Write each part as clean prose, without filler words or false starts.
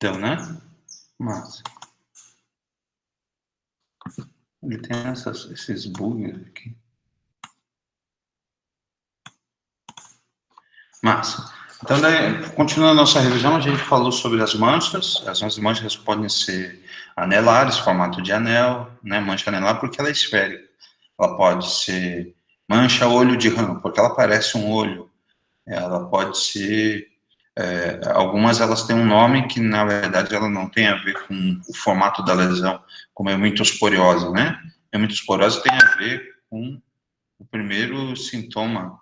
Deu, né? Massa. Ele tem esses bugs aqui. Massa. Então, daí, continuando a nossa revisão, a gente falou sobre as manchas. As manchas podem ser anelares, formato de anel, né? Mancha anelar porque ela é esférica. Ela pode ser mancha olho de rã, porque ela parece um olho. Ela pode ser... algumas elas têm um nome que, na verdade, ela não tem a ver com o formato da lesão, como a hematosporiose, né? A hematosporiose tem a ver com o primeiro sintoma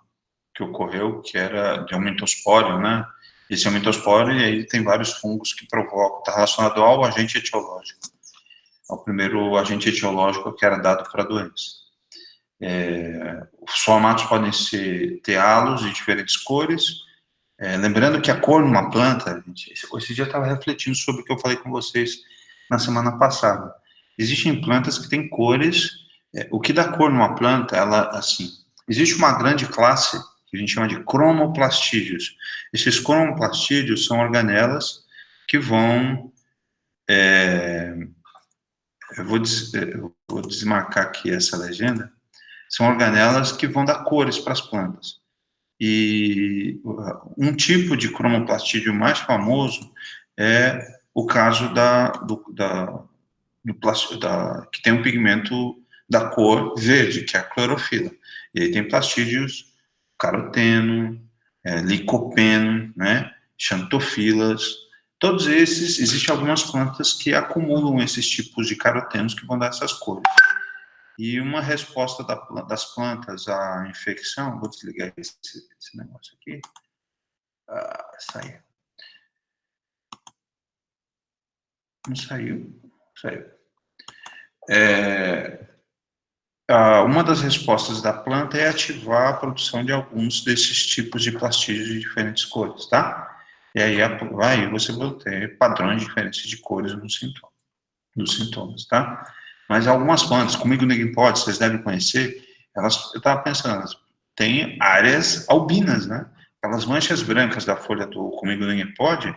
que ocorreu, que era de aumento-espóreo, né? Esse aumento-espóreo, e aí tem vários fungos que provocam, está relacionado ao agente etiológico, ao primeiro agente etiológico que era dado para a doença. Os formatos podem ter halos de diferentes cores, lembrando que a cor numa planta, gente, esse dia eu estava refletindo sobre o que eu falei com vocês na semana passada. Existem plantas que têm cores, o que dá cor numa planta, ela, assim, existe uma grande classe que a gente chama de cromoplastídeos. Esses cromoplastídeos são organelas que vão, eu vou desmarcar aqui essa legenda, são organelas que vão dar cores para as plantas. E um tipo de cromoplastídeo mais famoso é o caso que tem um pigmento da cor verde, que é a clorofila. E aí tem plastídeos caroteno, licopeno, né, xantofilas, todos esses, existem algumas plantas que acumulam esses tipos de carotenos que vão dar essas cores. E uma resposta das plantas à infecção, vou desligar esse negócio aqui, saiu. Não saiu? Saiu. Uma das respostas da planta é ativar a produção de alguns desses tipos de plastídeos de diferentes cores, tá? E aí você vai ter padrões diferentes de cores nos sintomas, tá? Mas algumas plantas, comigo ninguém pode, vocês devem conhecer, eu estava pensando, elas têm áreas albinas, né? Aquelas manchas brancas da folha do comigo ninguém pode,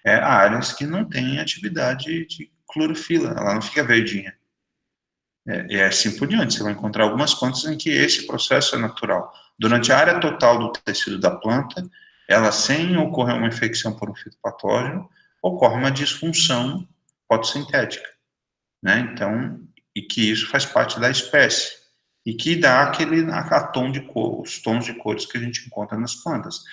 áreas que não têm atividade de clorofila, ela não fica verdinha. E assim por diante, você vai encontrar algumas plantas em que esse processo é natural. Durante a área total do tecido da planta, ela, sem ocorrer uma infecção por um fitopatógeno, ocorre uma disfunção fotossintética, né? Então, e que isso faz parte da espécie, e que dá os tons de cores que a gente encontra nas plantas.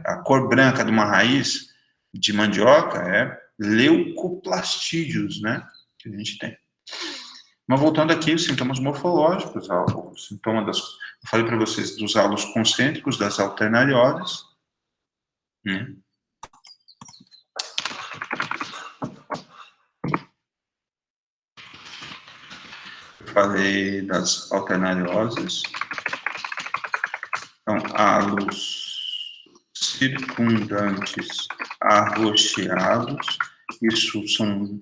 A cor branca de uma raiz de mandioca é leucoplastídeos, né? Que a gente tem. Mas voltando aqui, os sintomas morfológicos, o sintoma eu falei para vocês dos halos concêntricos, das alternarioses, né? Eu falei das alternarioses, então, halos circundantes arroxeados, isso são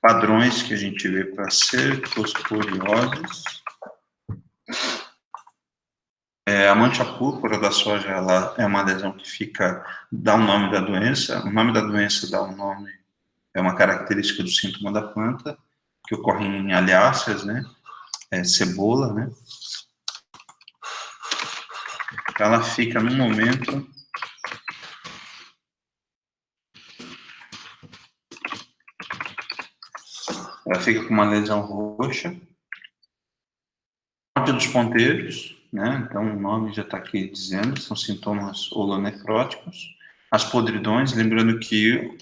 padrões que a gente vê para cercosporioses. A mancha púrpura da soja, ela é uma lesão que dá o nome da doença. O nome da doença dá um nome, é uma característica do sintoma da planta, que ocorre em alháceas, né? Cebola, né? Ela fica no momento ela fica com uma lesão roxa, morte dos ponteiros, né? Então o nome já está aqui dizendo, são sintomas holonecróticos. As podridões, lembrando que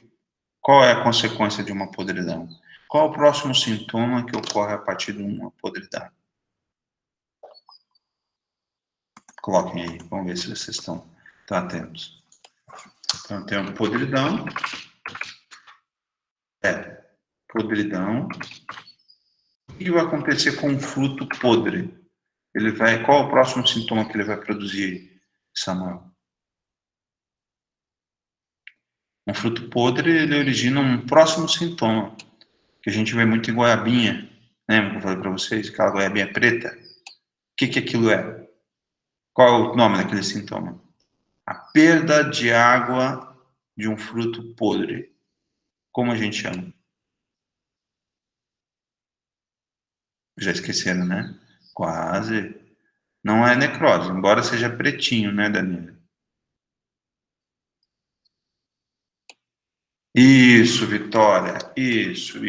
qual é a consequência de uma podridão? Qual é o próximo sintoma que ocorre a partir de uma podridão? Coloquem aí, vamos ver se vocês estão atentos. Então, tem uma podridão. Podridão. O que vai acontecer com um fruto podre? Qual é o próximo sintoma que ele vai produzir, Samuel? Um fruto podre, ele origina um próximo sintoma, que a gente vê muito em goiabinha. Lembra que eu falei para vocês? Aquela goiabinha preta? O que aquilo é? Qual é o nome daquele sintoma? A perda de água de um fruto podre. Como a gente chama? Já esqueceram, né? Quase. Não é necrose, embora seja pretinho, né, Daniela? Isso, Vitória. Isso.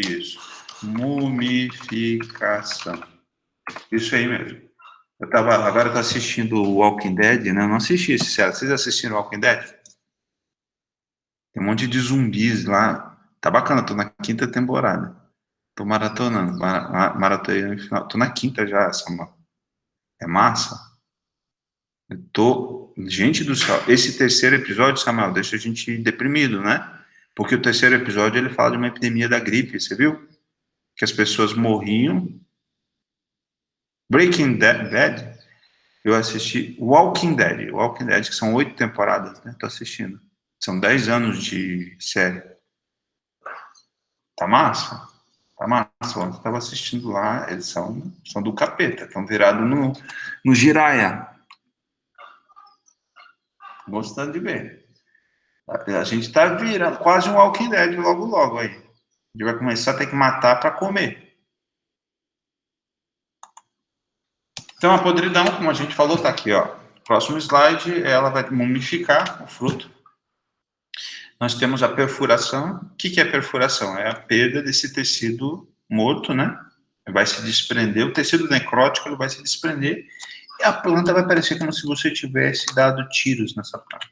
Mumificação. Isso aí mesmo. Agora eu tô assistindo o Walking Dead, né? Eu não assisti esse sério. Vocês assistiram o Walking Dead? Tem um monte de zumbis lá. Tá bacana, tô na quinta temporada. Tô maratonando, maratonando no final. Tô na quinta já, Samuel. É massa. Eu tô. Gente do céu, esse terceiro episódio, Samuel, deixa a gente deprimido, né? Porque o terceiro episódio ele fala de uma epidemia da gripe, você viu? Que as pessoas morriam. Breaking Bad, eu assisti Walking Dead, que são 8 temporadas, né? Tô assistindo. São 10 anos de série. Tá massa? Tá massa. Ontem eu tava assistindo lá, eles são do capeta, estão virados no giraia. Gostando de ver. A gente tá virando quase um Walking Dead logo logo aí. A gente vai começar a ter que matar para comer. Então a podridão, como a gente falou, tá aqui, ó. Próximo slide, ela vai mumificar o fruto. Nós temos a perfuração. O que é perfuração? É a perda desse tecido morto, né? Vai se desprender, o tecido necrótico ele vai se desprender e a planta vai parecer como se você tivesse dado tiros nessa planta.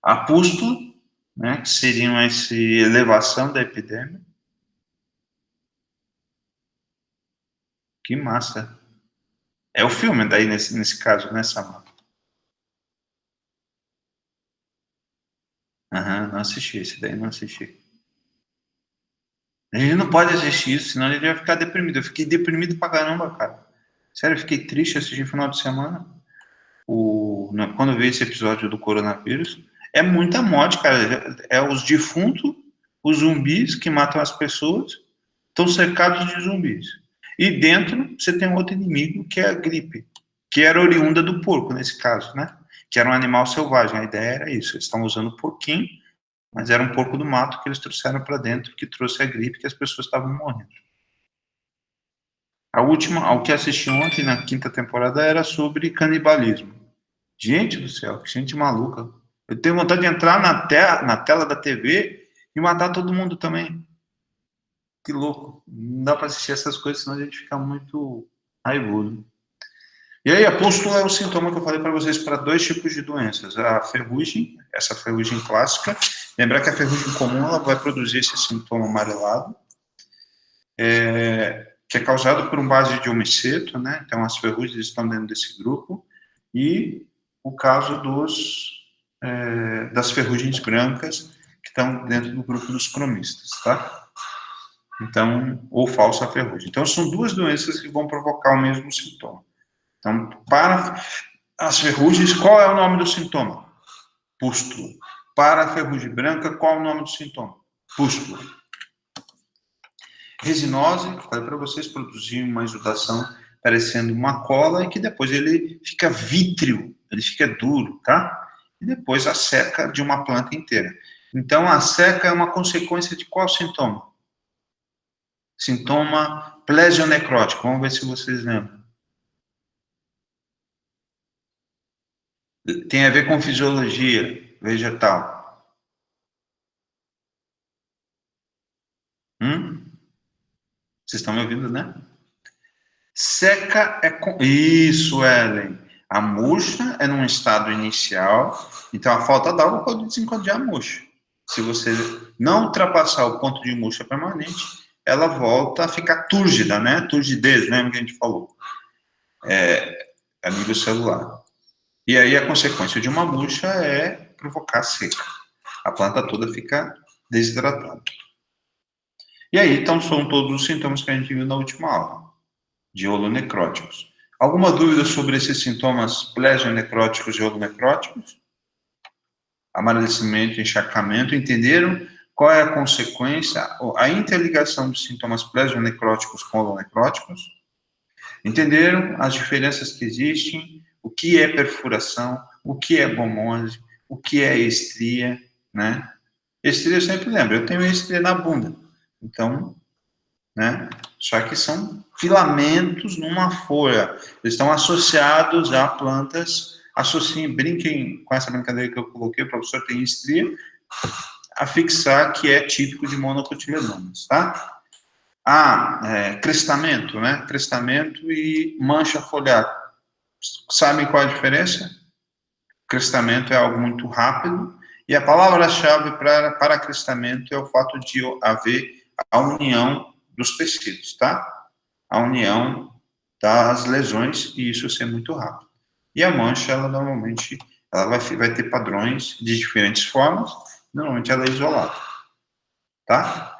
Apusto, né, que seriam essa elevação da epidemia. Que massa. É o filme daí nesse caso, né, Samara? Aham, não assisti esse daí, não assisti. A gente não pode assistir isso, senão a gente vai ficar deprimido. Eu fiquei deprimido pra caramba, cara. Sério, eu fiquei triste assistindo no final de semana. Quando eu vi esse episódio do coronavírus, é muita morte, cara. É os defuntos, os zumbis que matam as pessoas, estão cercados de zumbis. E dentro você tem um outro inimigo, que é a gripe, que era oriunda do porco, nesse caso, né? Que era um animal selvagem. A ideia era isso. Eles estão usando o porquinho, mas era um porco do mato que eles trouxeram para dentro, que trouxe a gripe, que as pessoas estavam morrendo. A última, ao que assisti ontem, na quinta temporada, era sobre canibalismo. Gente do céu, que gente maluca. Eu tenho vontade de entrar na tela da TV e matar todo mundo também. Que louco. Não dá para assistir essas coisas, senão a gente fica muito raivoso. E aí, a pústula é o sintoma que eu falei para vocês para dois tipos de doenças. A ferrugem, essa ferrugem clássica. Lembrar que a ferrugem comum ela vai produzir esse sintoma amarelado, que é causado por um base de homiceto, né? Então, as ferrugens estão dentro desse grupo. E o caso das ferrugens brancas, que estão dentro do grupo dos cromistas, tá? Então, ou falsa ferrugem. Então, são duas doenças que vão provocar o mesmo sintoma. Então, para as ferrugens, qual é o nome do sintoma? Pústula. Para a ferrugem branca, qual é o nome do sintoma? Pústula. Resinose, falei para vocês, produzir uma exudação parecendo uma cola e que depois ele fica vítreo, ele fica duro, tá? E depois a seca de uma planta inteira. Então, a seca é uma consequência de qual sintoma? Sintoma plesionecrótico. Vamos ver se vocês lembram. Tem a ver com fisiologia vegetal. Vocês estão me ouvindo, né? Seca é com. Isso, Ellen. A murcha é num estado inicial, então a falta d'água pode desencadear a murcha. Se você não ultrapassar o ponto de murcha permanente, ela volta a ficar túrgida, né? Turgidez, lembra que a gente falou? A nível celular. E aí a consequência de uma murcha é provocar seca. A planta toda fica desidratada. E aí, então, são todos os sintomas que a gente viu na última aula, de holonecróticos. Alguma dúvida sobre esses sintomas plesionecróticos e holonecróticos? Amadurecimento, encharcamento, entenderam qual é a consequência, a interligação dos sintomas plesionecróticos com holonecróticos? Entenderam as diferenças que existem, o que é perfuração, o que é bomose, o que é estria, né? Estria eu sempre lembro, eu tenho estria na bunda. Então, né? Só que são filamentos numa folha. Eles estão associados a plantas. Associem, brinquem com essa brincadeira que eu coloquei, o professor tem estria, a fixar que é típico de monocotiledôneas, tá? Crestamento, né? Crestamento e mancha foliar. Sabem qual é a diferença? Crestamento é algo muito rápido, e a palavra-chave para crestamento é o fato de haver a união dos tecidos, tá? A união das lesões, e isso ser muito rápido. E a mancha, ela normalmente, ela vai ter padrões de diferentes formas, normalmente ela é isolada, tá?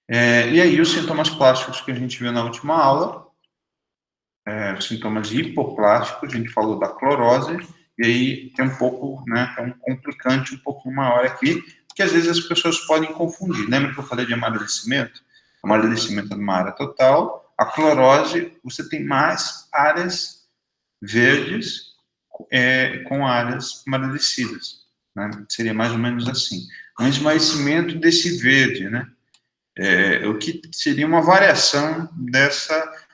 E aí os sintomas plásticos que a gente viu na última aula, sintomas hipoplásticos, a gente falou da clorose, e aí tem um pouco, né, é um complicante um pouquinho maior aqui, que às vezes as pessoas podem confundir. Lembra que eu falei de amadurecimento? Amadurecimento é numa área total, a clorose, você tem mais áreas verdes com áreas amarelecidas, né? Seria mais ou menos assim. Um esmaecimento desse verde, né? O que seria uma variação dessa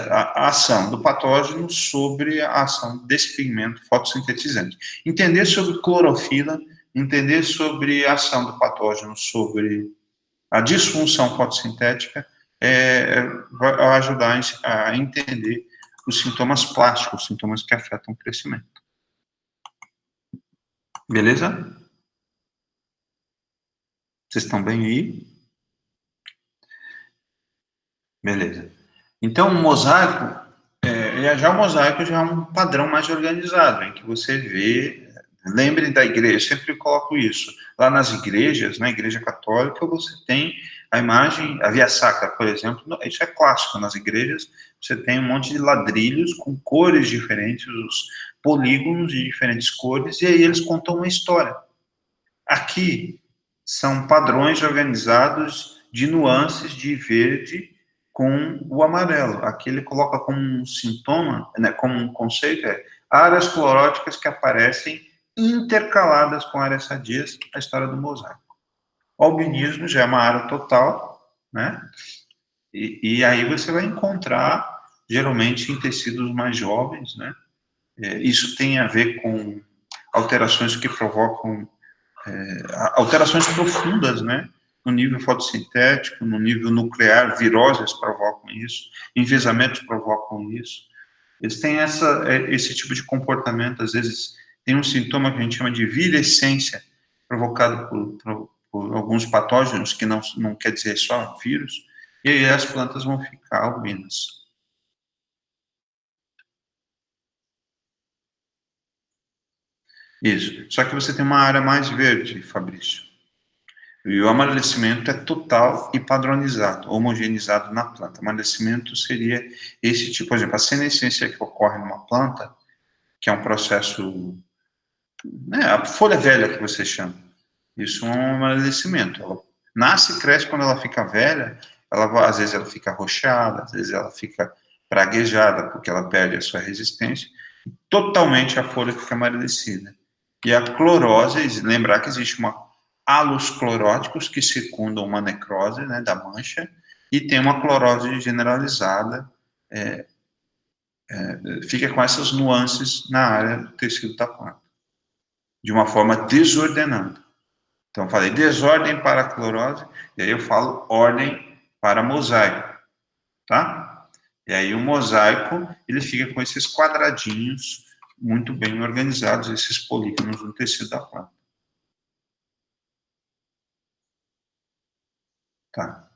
a ação do patógeno sobre a ação desse pigmento fotossintetizante. Entender sobre clorofila, entender sobre a ação do patógeno sobre a disfunção fotossintética, vai ajudar a entender os sintomas plásticos, os sintomas que afetam o crescimento. Beleza? Vocês estão bem aí? Beleza. Então, o mosaico, já o mosaico já é um padrão mais organizado, em que você vê, lembrem da igreja, eu sempre coloco isso, lá nas igrejas, na igreja católica, você tem a imagem, a Via Sacra, por exemplo, isso é clássico, nas igrejas você tem um monte de ladrilhos com cores diferentes, os polígonos de diferentes cores, e aí eles contam uma história. Aqui são padrões organizados de nuances de verde com o amarelo. Aqui ele coloca como um sintoma, né, como um conceito, áreas cloróticas que aparecem intercaladas com áreas sadias, a história do mosaico. O albinismo já é uma área total, né? E aí você vai encontrar, geralmente, em tecidos mais jovens, né? Isso tem a ver com alterações que provocam alterações profundas, né? No nível fotossintético, no nível nuclear, viroses provocam isso, envezamentos provocam isso. Eles têm esse tipo de comportamento, às vezes tem um sintoma que a gente chama de virescência, provocado por alguns patógenos, que não quer dizer só vírus, e aí as plantas vão ficar albinas. Isso. Só que você tem uma área mais verde, Fabrício. E o amadurecimento é total e padronizado, homogeneizado na planta. O amadurecimento seria esse tipo, por exemplo, a senescência que ocorre numa planta, que é um processo, né, a folha velha que você chama. Isso é um amadurecimento. Ela nasce e cresce quando ela fica velha, às vezes ela fica arroxeada, às vezes ela fica praguejada, porque ela perde a sua resistência, totalmente a folha fica amadurecida. E a clorose, lembrar que existe uma halos cloróticos que circundam uma necrose, né, da mancha, e tem uma clorose generalizada, fica com essas nuances na área do tecido da planta, de uma forma desordenada. Então, eu falei desordem para a clorose, e aí eu falo ordem para mosaico, tá? E aí o mosaico, ele fica com esses quadradinhos muito bem organizados, esses polígonos no tecido da planta. Tá.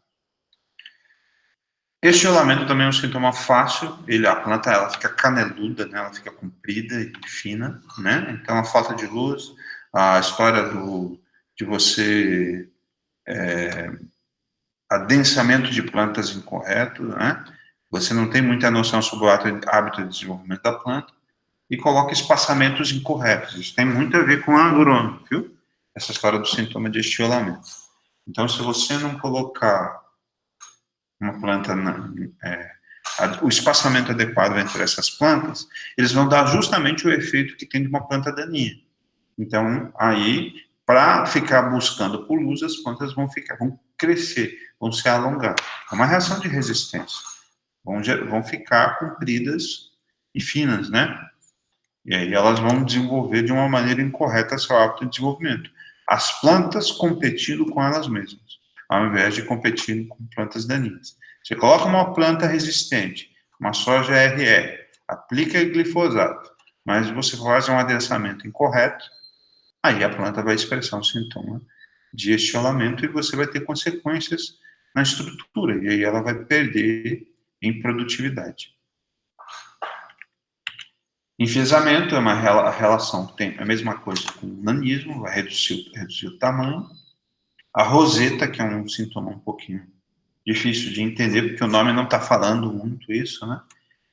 Estiolamento também é um sintoma fácil, a planta ela fica caneluda, né, ela fica comprida e fina, né, então a falta de luz, a história de você, adensamento de plantas incorreto, né, você não tem muita noção sobre o hábito de desenvolvimento da planta, e coloca espaçamentos incorretos, isso tem muito a ver com a agrônomo, viu, essa história do sintoma de estiolamento. Então, se você não colocar uma planta, o espaçamento adequado entre essas plantas, eles vão dar justamente o efeito que tem de uma planta daninha. Então, aí, para ficar buscando por luz, as plantas vão crescer, vão se alongar. É uma reação de resistência. Vão ficar compridas e finas, né? E aí elas vão desenvolver de uma maneira incorreta seu hábito de desenvolvimento. As plantas competindo com elas mesmas, ao invés de competir com plantas daninhas. Você coloca uma planta resistente, uma soja RR, aplica glifosato, mas você faz um adensamento incorreto, aí a planta vai expressar um sintoma de estiolamento e você vai ter consequências na estrutura, e aí ela vai perder em produtividade. Enfesamento é uma relação que tem a mesma coisa com o nanismo, vai reduzir o tamanho. A roseta, que é um sintoma um pouquinho difícil de entender, porque o nome não está falando muito isso, né?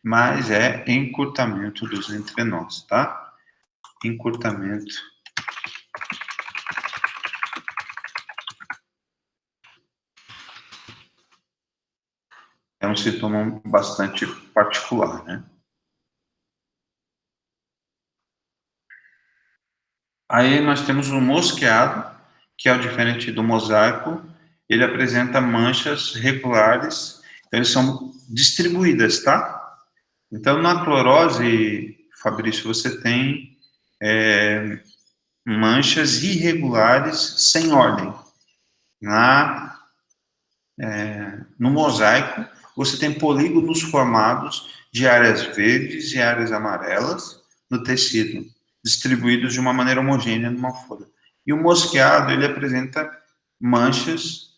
Mas é encurtamento dos entrenós, tá? Encurtamento. É um sintoma bastante particular, né? Aí nós temos o mosqueado, que é o diferente do mosaico, ele apresenta manchas regulares, então eles são distribuídas, tá? Então, na clorose, Fabrício, você tem manchas irregulares sem ordem. No mosaico, você tem polígonos formados de áreas verdes e áreas amarelas no tecido, distribuídos de uma maneira homogênea numa folha. E o mosqueado, ele apresenta manchas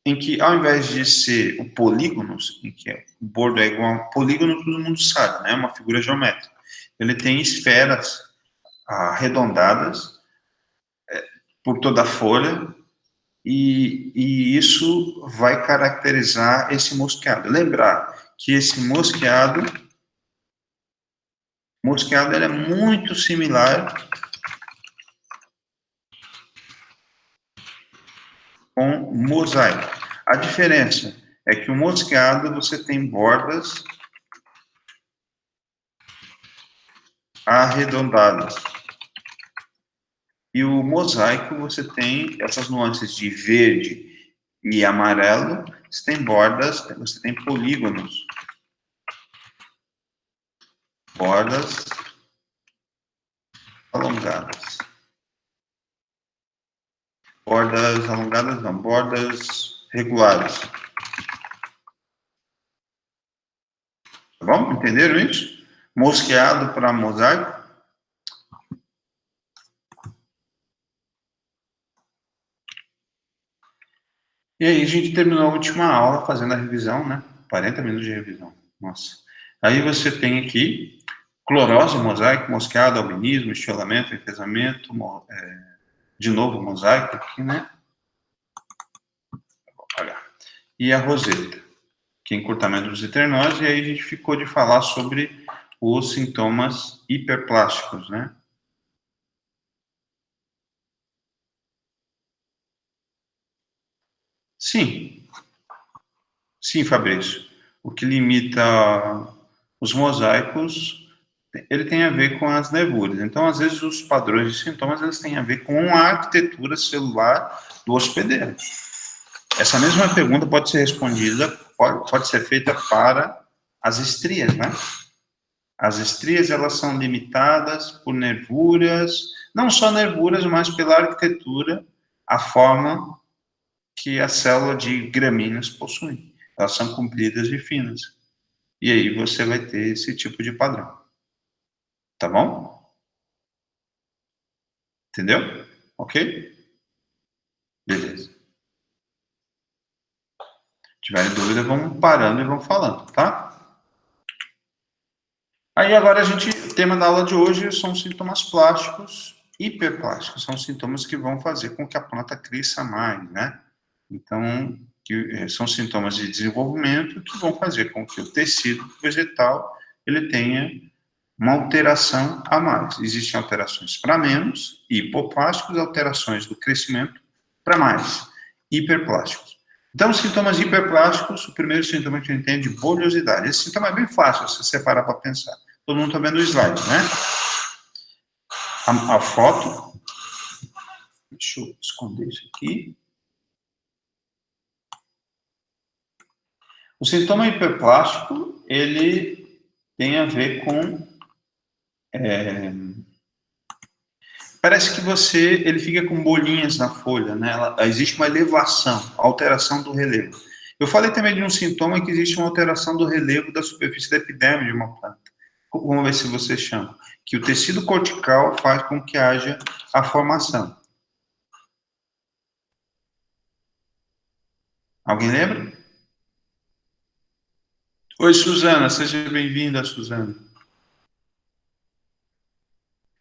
em que, ao invés de ser o polígonos, em que o bordo é igual a um polígono, todo mundo sabe, né? Uma figura geométrica. Ele tem esferas arredondadas por toda a folha, e isso vai caracterizar esse mosqueado. Lembrar que esse mosqueado ele é muito similar com mosaico. A diferença é que o mosqueado você tem bordas arredondadas. E o mosaico você tem essas nuances de verde e amarelo, você tem bordas, você tem polígonos. Bordas alongadas. Bordas alongadas não, bordas regulares. Tá bom? Entenderam isso? Mosqueado para mosaico. E aí a gente terminou a última aula fazendo a revisão, né? 40 minutos de revisão. Nossa. Aí você tem aqui clorose, mosaico, mosqueado, albinismo, estiolamento, enfesamento, de novo mosaico aqui, né? E a roseta, que é encurtamento dos internós, e aí a gente ficou de falar sobre os sintomas hiperplásticos, né? Sim. Sim, Fabrício. O que limita os mosaicos, ele tem a ver com as nervuras. Então, às vezes, os padrões de sintomas, eles têm a ver com a arquitetura celular do hospedeiro. Essa mesma pergunta pode ser respondida, pode ser feita para as estrias, né? As estrias, elas são limitadas por nervuras, não só nervuras, mas pela arquitetura, a forma que a célula de gramíneas possui. Elas são compridas e finas. E aí você vai ter esse tipo de padrão. Tá bom? Entendeu? Ok? Beleza. Se tiverem dúvida, vamos parando e vamos falando, tá? Aí agora o tema da aula de hoje são sintomas plásticos, hiperplásticos. São sintomas que vão fazer com que a planta cresça mais, né? Então, são sintomas de desenvolvimento que vão fazer com que o tecido vegetal ele tenha uma alteração a mais. Existem alterações para menos, hipoplásticos, alterações do crescimento para mais, hiperplásticos. Então, os sintomas hiperplásticos, o primeiro sintoma que a gente tem é de bolhosidade. Esse sintoma é bem fácil se você parar para pensar. Todo mundo está vendo o slide, né? A foto Deixa eu esconder isso aqui. O sintoma hiperplástico, ele tem a ver com... parece que ele fica com bolinhas na folha, né? Existe uma elevação, alteração do relevo. Eu falei também de um sintoma que existe uma alteração do relevo da superfície da epiderme de uma planta. Vamos ver se você chama. Que o tecido cortical faz com que haja a formação. Alguém lembra? Oi, Suzana, seja bem-vinda, Suzana.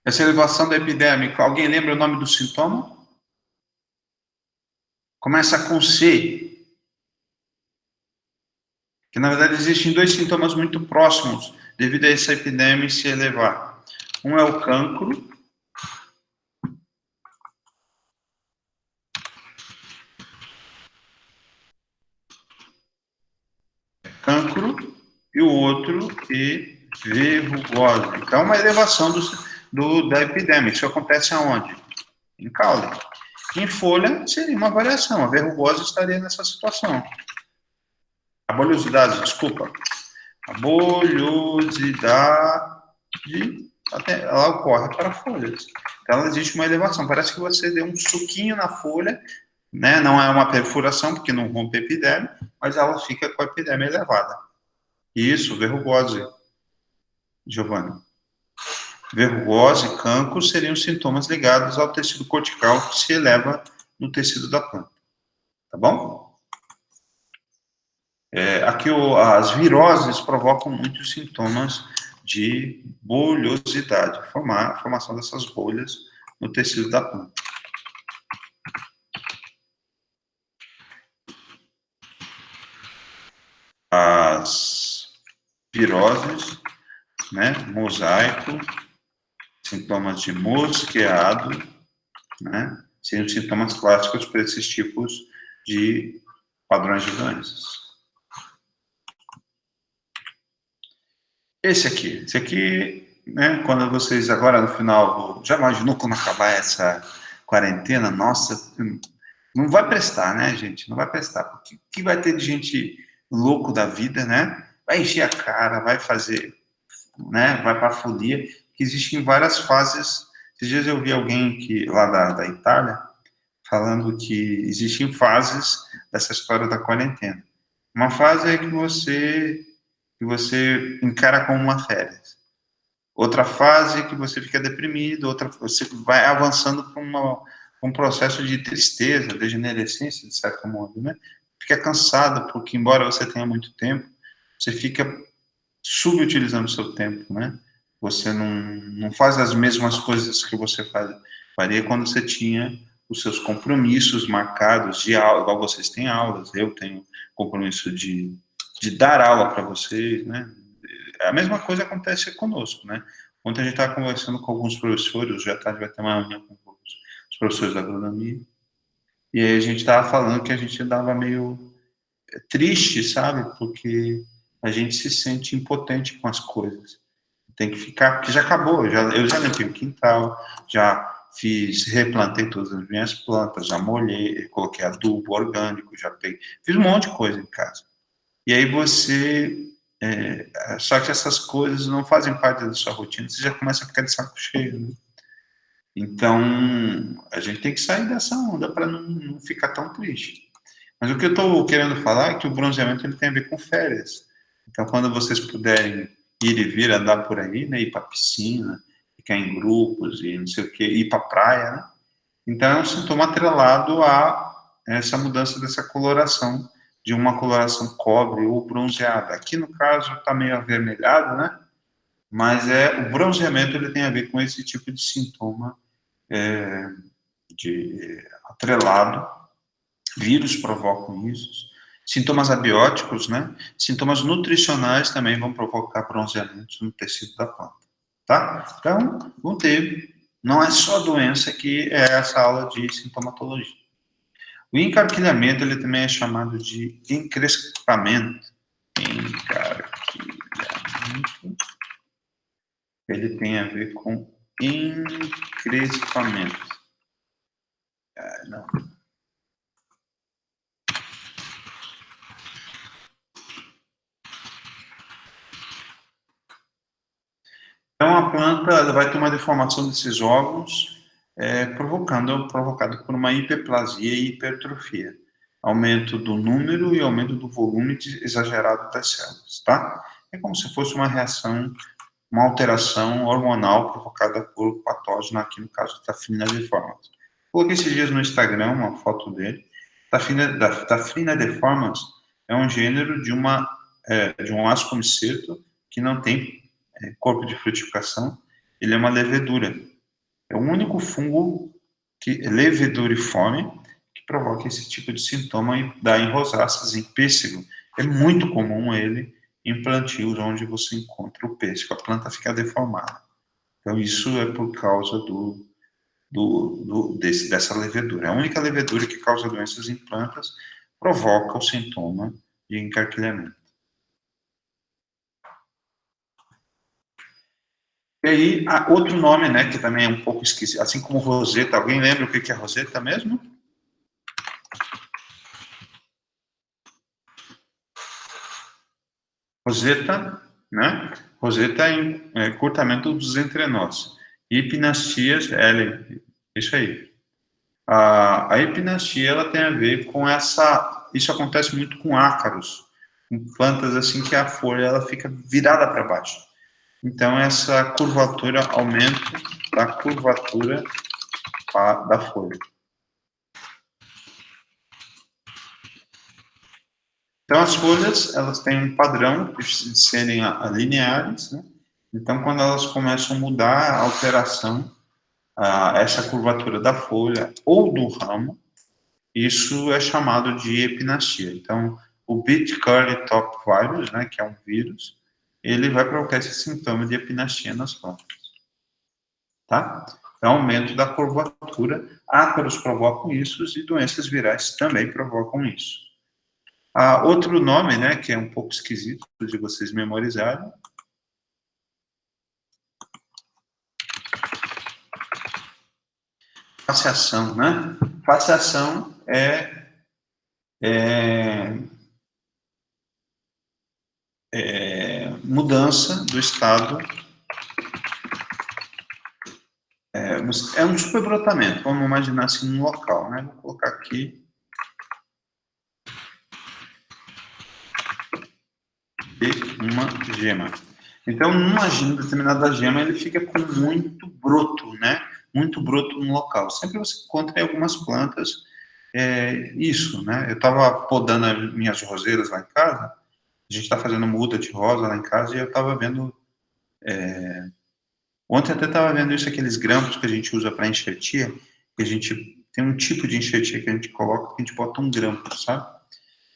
Essa elevação da epiderme, alguém lembra o nome do sintoma? Começa com C. Que na verdade existem dois sintomas muito próximos devido a essa epiderme se elevar. Um é o cancro. Cancro. E o outro é verrugose. Então, uma elevação da epiderme. Isso acontece aonde? Em caule. Em folha, seria uma variação. A verrugose estaria nessa situação. A bolhosidade, desculpa. A bolhosidade, ela ocorre para folhas. Então, existe uma elevação. Parece que você deu um suquinho na folha, né? Não é uma perfuração, porque não rompe a epiderme, mas ela fica com a epiderme elevada. Isso, verrugose, Giovanni. Verrugose e cancro seriam sintomas ligados ao tecido cortical que se eleva no tecido da planta. Tá bom? Aqui as viroses provocam muitos sintomas de bolhosidade, a formação dessas bolhas no tecido da planta. As viroses, né, mosaico, sintomas de mosqueado, né, seriam sintomas clássicos para esses tipos de padrões de doenças. Esse aqui, né, quando vocês agora no final, já imaginou quando acabar essa quarentena? Nossa, não vai prestar, né, gente? Não vai prestar, porque o que vai ter de gente louco da vida, né? Vai encher a cara, vai fazer, né? Vai para a folia, que existem várias fases. Esses dias eu vi alguém lá da Itália falando que existem fases dessa história da quarentena. Uma fase é que você encara como uma férias. Outra fase é que você fica deprimido, outra você vai avançando para um processo de tristeza, degenerescência, de certo modo, né? Fica cansado, porque embora você tenha muito tempo, você fica subutilizando o seu tempo, né? Você não faz as mesmas coisas que você faria quando você tinha os seus compromissos marcados de aula, igual vocês têm aulas, eu tenho compromisso de dar aula para vocês, né? A mesma coisa acontece conosco, né? Ontem a gente estava conversando com alguns professores, hoje à tarde vai ter uma reunião com os professores da agronomia, e aí a gente estava falando que a gente andava meio triste, sabe? Porque a gente se sente impotente com as coisas. Tem que ficar, porque já acabou, eu já limpei o quintal, já replantei todas as minhas plantas, já molhei, coloquei adubo orgânico, fiz um monte de coisa em casa. E aí só que essas coisas não fazem parte da sua rotina, você já começa a ficar de saco cheio, né? Então, a gente tem que sair dessa onda para não ficar tão triste. Mas o que eu estou querendo falar é que o bronzeamento ele tem a ver com férias. Então, quando vocês puderem ir e vir, andar por aí, né, ir para a piscina, ficar em grupos e não sei o quê, ir para a praia, né? Então, é um sintoma atrelado a essa mudança dessa coloração, de uma coloração cobre ou bronzeada. Aqui, no caso, está meio avermelhado, né? Mas o bronzeamento ele tem a ver com esse tipo de sintoma atrelado. Vírus provocam isso. Sintomas abióticos, né? Sintomas nutricionais também vão provocar bronzeamentos no tecido da planta, tá? Então, vão ter. Não é só doença que é essa aula de sintomatologia. O encarquilhamento, ele também é chamado de encrespamento. Encarquilhamento. Ele tem a ver com encrespamento. Não. Então, a planta ela vai ter uma deformação desses órgãos, provocado por uma hiperplasia e hipertrofia. Aumento do número e aumento do volume exagerado das células, tá? É como se fosse uma reação, uma alteração hormonal provocada por patógeno, aqui no caso da Tafrina deformans. Coloquei esses dias no Instagram uma foto dele. Tafrina deformans é um gênero de um ascomiceto que não tem corpo de frutificação, ele é uma levedura. É o único fungo leveduriforme que provoca esse tipo de sintoma e dá em rosáceas, em pêssego. É muito comum ele em plantios onde você encontra o pêssego, a planta fica deformada. Então, isso é por causa dessa levedura. A única levedura que causa doenças em plantas provoca o sintoma de encarquilhamento. E aí, outro nome, né, que também é um pouco esquisito, assim como roseta. Alguém lembra o que é roseta mesmo? Roseta, né? Roseta é curtamento dos entrenós. Hipnastias, isso aí. A hipnastia, ela tem a ver com isso acontece muito com ácaros, com plantas assim que a folha ela fica virada para baixo. Então, essa curvatura, aumento da curvatura da folha. Então, as folhas, elas têm um padrão de serem lineares, né? Então, quando elas começam a mudar, a alteração, essa curvatura da folha ou do ramo, isso é chamado de epinastia. Então, o Beet Curly Top Virus, né, que é um vírus, ele vai provocar esse sintoma de epinastia nas plantas. Tá? É um aumento da curvatura. Ácaros provocam isso e doenças virais também provocam isso. Outro nome, né, que é um pouco esquisito de vocês memorizarem. Faciação, né? Faciação é mudança do estado. É um superbrotamento, vamos imaginar assim um local, né? Vou colocar aqui. De uma gema. Então, numa determinada gema, ele fica com muito broto, né? Muito broto no local. Sempre você encontra em algumas plantas isso, né? Eu estava podando as minhas roseiras lá em casa, a gente está fazendo muda de rosa lá em casa, e eu estava vendo... Ontem até estava vendo isso, aqueles grampos que a gente usa para enxertia, que a gente tem um tipo de enxertia que a gente coloca, que a gente bota um grampo, sabe?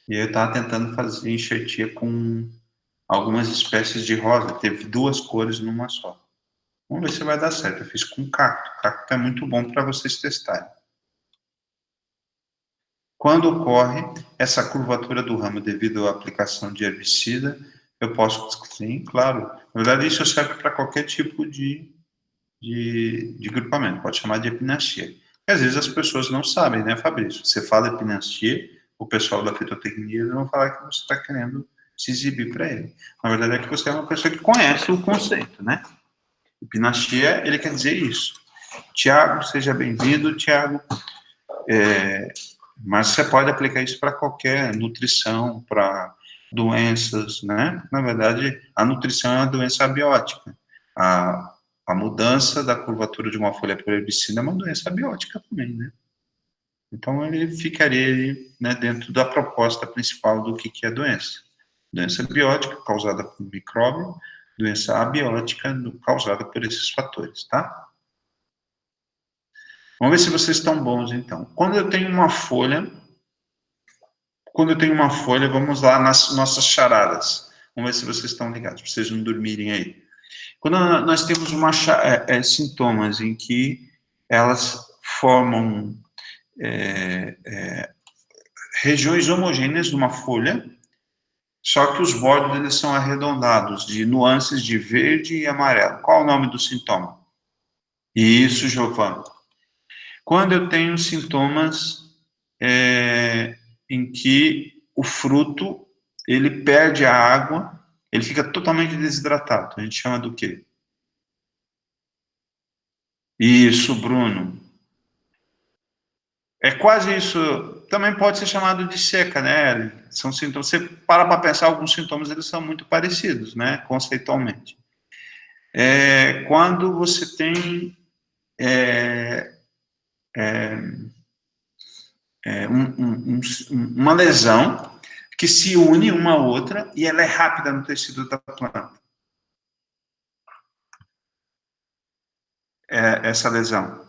E eu estava tentando fazer enxertia com algumas espécies de rosa, teve 2 cores numa só. Vamos ver se vai dar certo. Eu fiz com cacto. Cacto é muito bom para vocês testarem. Quando ocorre essa curvatura do ramo devido à aplicação de herbicida, eu posso... Sim, claro. Na verdade, isso serve para qualquer tipo de grupamento. Pode chamar de epinastia. E às vezes as pessoas não sabem, né, Fabrício? Você fala epinastia, o pessoal da fitotecnia vão falar que você está querendo se exibir para ele. Na verdade, é que você é uma pessoa que conhece o conceito, né? Epinastia, ele quer dizer isso. Tiago, seja bem-vindo, Tiago. Mas você pode aplicar isso para qualquer nutrição, para doenças, né? Na verdade, a nutrição é uma doença abiótica. A mudança da curvatura de uma folha por herbicida é uma doença abiótica também, né? Então, ele ficaria né, dentro da proposta principal do que é doença. Doença biótica causada por micróbio, doença abiótica causada por esses fatores, tá? Vamos ver se vocês estão bons, então. Quando eu tenho uma folha, vamos lá nas nossas charadas. Vamos ver se vocês estão ligados, para vocês não dormirem aí. Quando nós temos sintomas em que elas formam regiões homogêneas de uma folha, só que os bordos eles são arredondados, de nuances de verde e amarelo. Qual o nome do sintoma? Isso, Giovana. Quando eu tenho sintomas em que o fruto, ele perde a água, ele fica totalmente desidratado. A gente chama do quê? Isso, Bruno. É quase isso. Também pode ser chamado de seca, né? São sintomas. Você para pensar, alguns sintomas eles são muito parecidos, né? Conceitualmente. Quando você tem uma lesão que se une uma a outra e ela é rápida no tecido da planta. Essa lesão.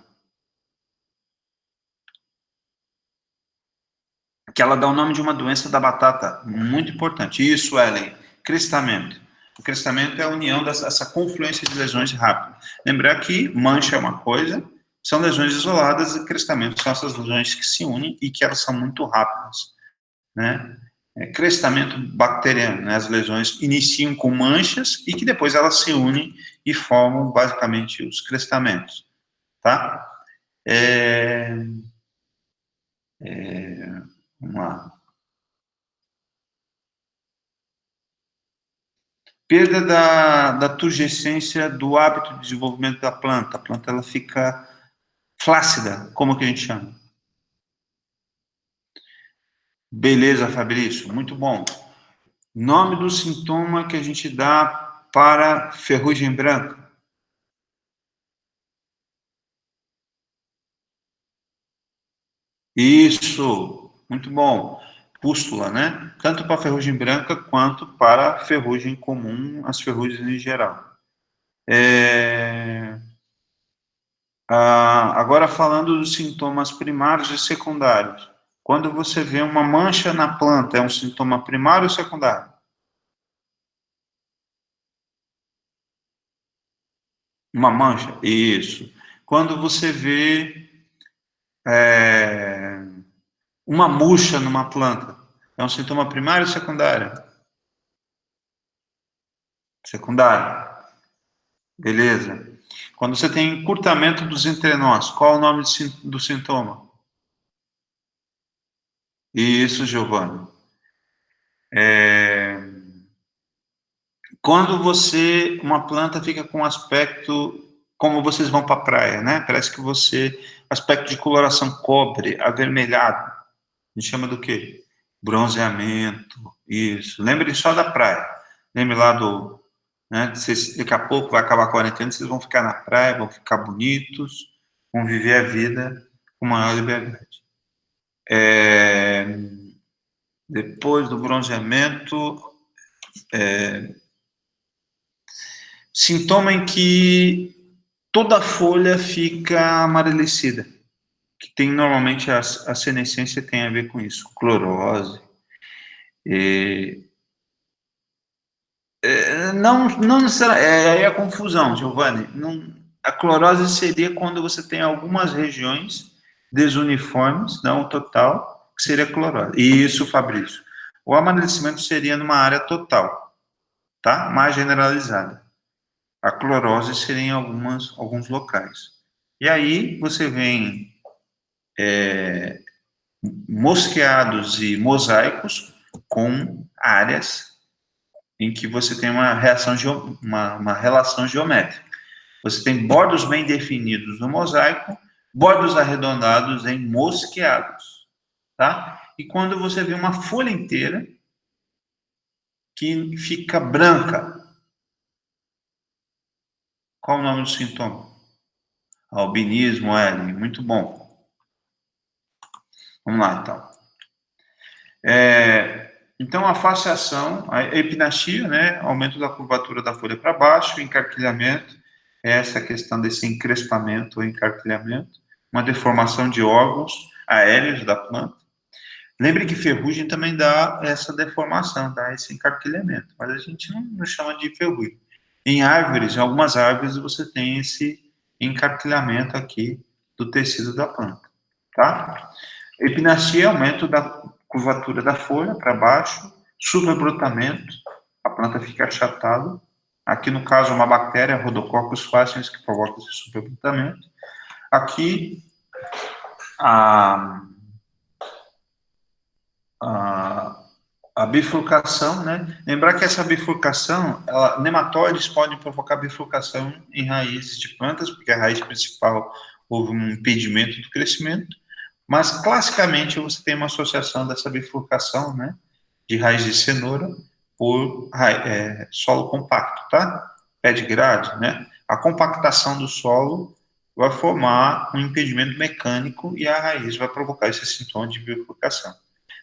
Que ela dá o nome de uma doença da batata muito importante. Isso, Ellen, crestamento. O crestamento é a união dessa confluência de lesões rápidas. Lembrar que mancha é uma coisa, são lesões isoladas, e crestamento são essas lesões que se unem e que elas são muito rápidas, né? Crestamento bacteriano, né? As lesões iniciam com manchas e que depois elas se unem e formam basicamente os crestamentos, tá? Vamos lá. Perda da turgescência do hábito de desenvolvimento da planta. A planta ela fica flácida, como que a gente chama? Beleza, Fabrício, muito bom. Nome do sintoma que a gente dá para ferrugem branca. Isso, muito bom. Pústula, né? Tanto para ferrugem branca quanto para ferrugem comum, as ferrugens em geral. Agora falando dos sintomas primários e secundários. Quando você vê uma mancha na planta, é um sintoma primário ou secundário? Uma mancha? Isso. Quando você vê é, uma murcha numa planta, é um sintoma primário ou secundário? Secundário. Beleza. Quando você tem encurtamento dos entrenós, qual é o nome do sintoma? Isso, Giovanni. Quando uma planta fica com um aspecto, como vocês vão para a praia, né? Parece que aspecto de coloração cobre, avermelhado. A gente chama do quê? Bronzeamento, isso. Lembrem só da praia. Lembre lá né? Daqui a pouco vai acabar a quarentena, vocês vão ficar na praia, vão ficar bonitos, vão viver a vida com maior liberdade. Depois do bronzeamento, sintoma em que toda a folha fica amarelecida, que tem normalmente a senescência tem a ver com isso, clorose. Não necessariamente, aí é a confusão, Giovanni. Não, a clorose seria quando você tem algumas regiões desuniformes, não o total, que seria clorose. Isso, Fabrício. O amadurecimento seria numa área total, tá? Mais generalizada. A clorose seria em alguns locais. E aí você vem mosqueados e mosaicos com áreas em que você tem uma relação geométrica. Você tem bordos bem definidos no mosaico, bordos arredondados em mosqueados, tá? E quando você vê uma folha inteira que fica branca, qual o nome do sintoma? Albinismo, Ellen, muito bom. Vamos lá, então. Então, a fasciação, a epinastia, né, aumento da curvatura da folha para baixo, encarquilhamento, essa questão desse encrespamento ou encarquilhamento, uma deformação de órgãos aéreos da planta. Lembre que ferrugem também dá essa deformação, dá esse encarquilhamento, mas a gente não chama de ferrugem. Em árvores, em algumas árvores, você tem esse encarquilhamento aqui do tecido da planta, tá? Epinastia é aumento da curvatura da folha para baixo, subbrotamento, a planta fica achatada. Aqui, no caso, uma bactéria, Rhodococcus faciens, que provoca esse subbrotamento. Aqui, a, a, a bifurcação, né? Lembrar que essa bifurcação, nematóides podem provocar bifurcação em raízes de plantas, porque a raiz principal houve um impedimento do crescimento, mas classicamente você tem uma associação dessa bifurcação, né, de raiz de cenoura por solo compacto, tá? Pé de grade, né? A compactação do solo vai formar um impedimento mecânico e a raiz vai provocar esse sintoma de bifurcação.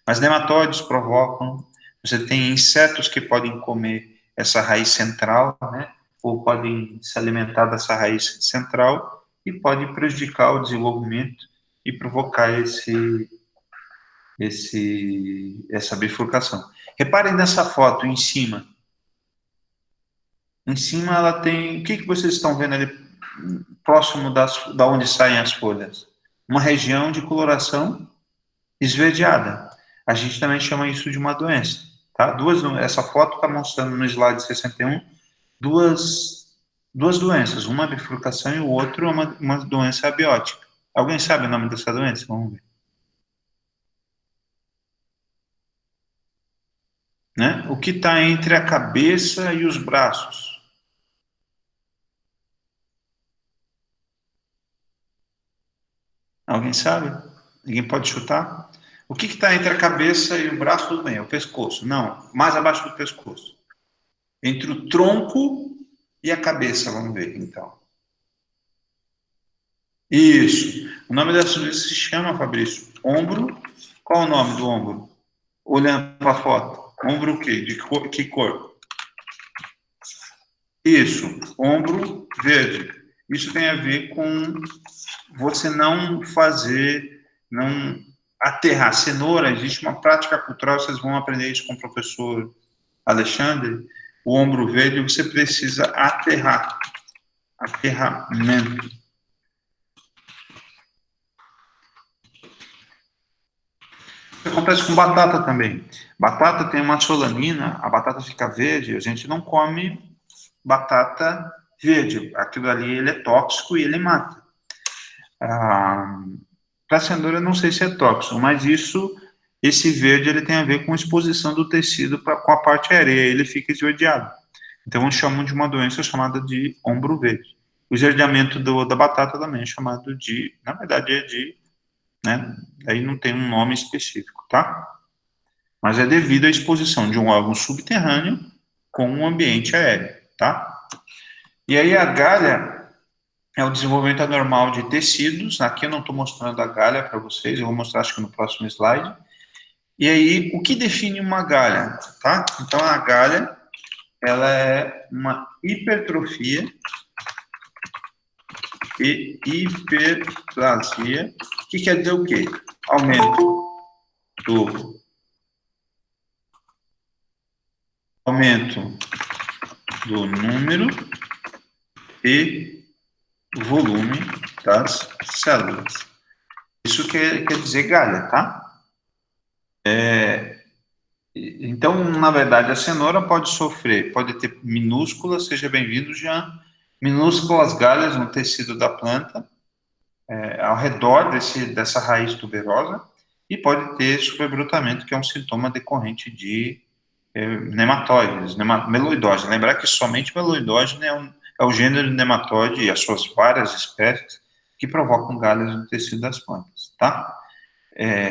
Mas nematóides provocam, você tem insetos que podem comer essa raiz central, né? Ou podem se alimentar dessa raiz central e pode prejudicar o desenvolvimento e provocar essa bifurcação. Reparem nessa foto em cima. Em cima ela tem, o que vocês estão vendo ali próximo da onde saem as folhas? Uma região de coloração esverdeada. A gente também chama isso de uma doença. Tá? Essa foto está mostrando no slide 61 duas doenças, uma bifurcação e o outro uma doença abiótica. Alguém sabe o nome dessa doença? Vamos ver. Né? O que está entre a cabeça e os braços? Alguém sabe? Ninguém pode chutar? O que está entre a cabeça e o braço? Tudo bem, é o pescoço. Não, mais abaixo do pescoço. Entre o tronco e a cabeça, vamos ver, então. Isso. O nome dessa doença se chama, Fabrício, ombro. Qual é o nome do ombro? Olhando para a foto. Ombro o quê? Que cor? Isso. Ombro verde. Isso tem a ver com você não aterrar. Cenoura, existe uma prática cultural, vocês vão aprender isso com o professor Alexandre. O ombro verde, você precisa aterrar. Aterramento. Isso acontece com batata também. Batata tem uma solanina, a batata fica verde, a gente não come batata verde. Aquilo ali ele é tóxico e ele mata. Para a cenoura, não sei se é tóxico, mas esse verde ele tem a ver com exposição do tecido com a parte aérea, ele fica esverdeado. Então, chamam de uma doença chamada de ombro verde. O esverdeamento da batata também é chamado de, na verdade, né, aí não tem um nome específico, tá? Mas é devido à exposição de um órgão subterrâneo com um ambiente aéreo, tá? E aí a galha é o desenvolvimento anormal de tecidos. Aqui eu não estou mostrando a galha para vocês, eu vou mostrar acho que no próximo slide. E aí, o que define uma galha, tá? Então, a galha, ela é uma hipertrofia e hiperplasia, que quer dizer o quê? Aumento do número e volume das células. Isso quer dizer galha, tá? Então, na verdade, a cenoura pode ter minúsculas, seja bem-vindo, Jean, minúsculas galhas no tecido da planta, ao redor dessa raiz tuberosa, e pode ter superbrotamento, que é um sintoma decorrente de nematóides, meloidógenes. Lembrar que somente meloidógeno é o gênero de nematóide e as suas várias espécies que provocam galhas no tecido das plantas, tá?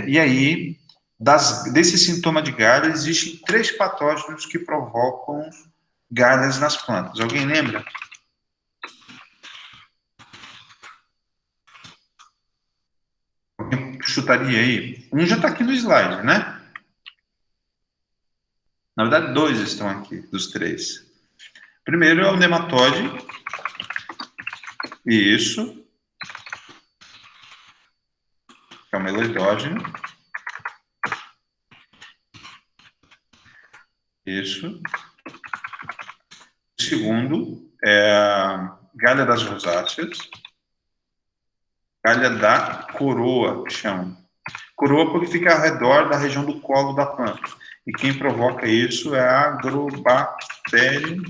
E aí, desse sintoma de galha, existem 3 patógenos que provocam galhas nas plantas. Alguém lembra? Alguém chutaria aí? Um já está aqui no slide, né? Na verdade, 2 estão aqui, dos 3. Primeiro é o nematóide. Isso. Que é o meloidógeno. Isso. O segundo é a galha das rosáceas. Galha da coroa, que chama. Coroa porque fica ao redor da região do colo da planta. E quem provoca isso é a Agrobacterium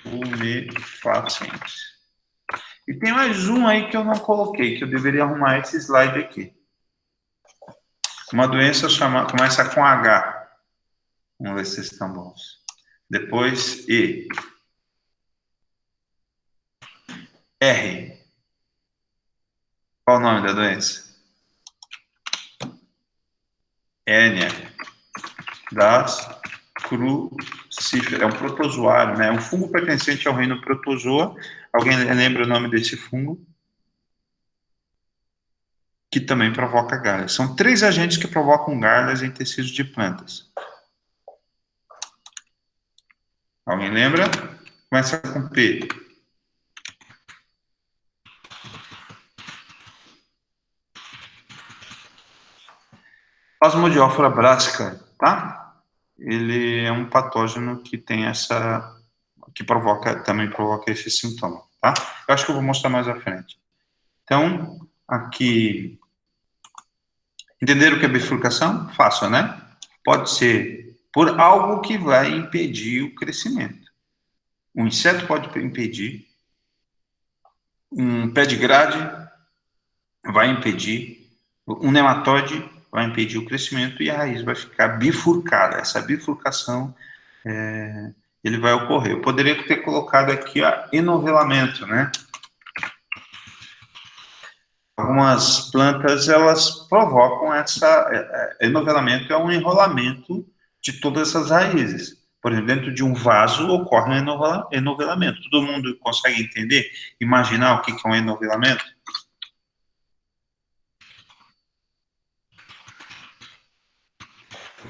tumefaciens. E tem mais um aí que eu não coloquei, que eu deveria arrumar esse slide aqui. Uma doença começa com H. Vamos ver se vocês estão bons. Depois E. R. Qual o nome da doença? Hérnia das crucíferas. É um protozoário, né? É um fungo pertencente ao reino protozoa. Alguém lembra o nome desse fungo? Que também provoca galhas. São 3 agentes que provocam galhas em tecidos de plantas. Alguém lembra? Começa com P. Plasmodiófora brassica, tá? Ele é um patógeno que tem também provoca esse sintoma, tá? Eu acho que eu vou mostrar mais à frente. Então, aqui, entenderam o que é bifurcação? Fácil, né? Pode ser por algo que vai impedir o crescimento. Um inseto pode impedir, um pé de grade vai impedir, um nematóide vai impedir o crescimento e a raiz vai ficar bifurcada. Essa bifurcação ele vai ocorrer. Eu poderia ter colocado aqui enovelamento, né? Algumas plantas, elas provocam enovelamento é um enrolamento de todas essas raízes. Por exemplo, dentro de um vaso ocorre um enovelamento. Todo mundo consegue entender, imaginar o que é um enovelamento?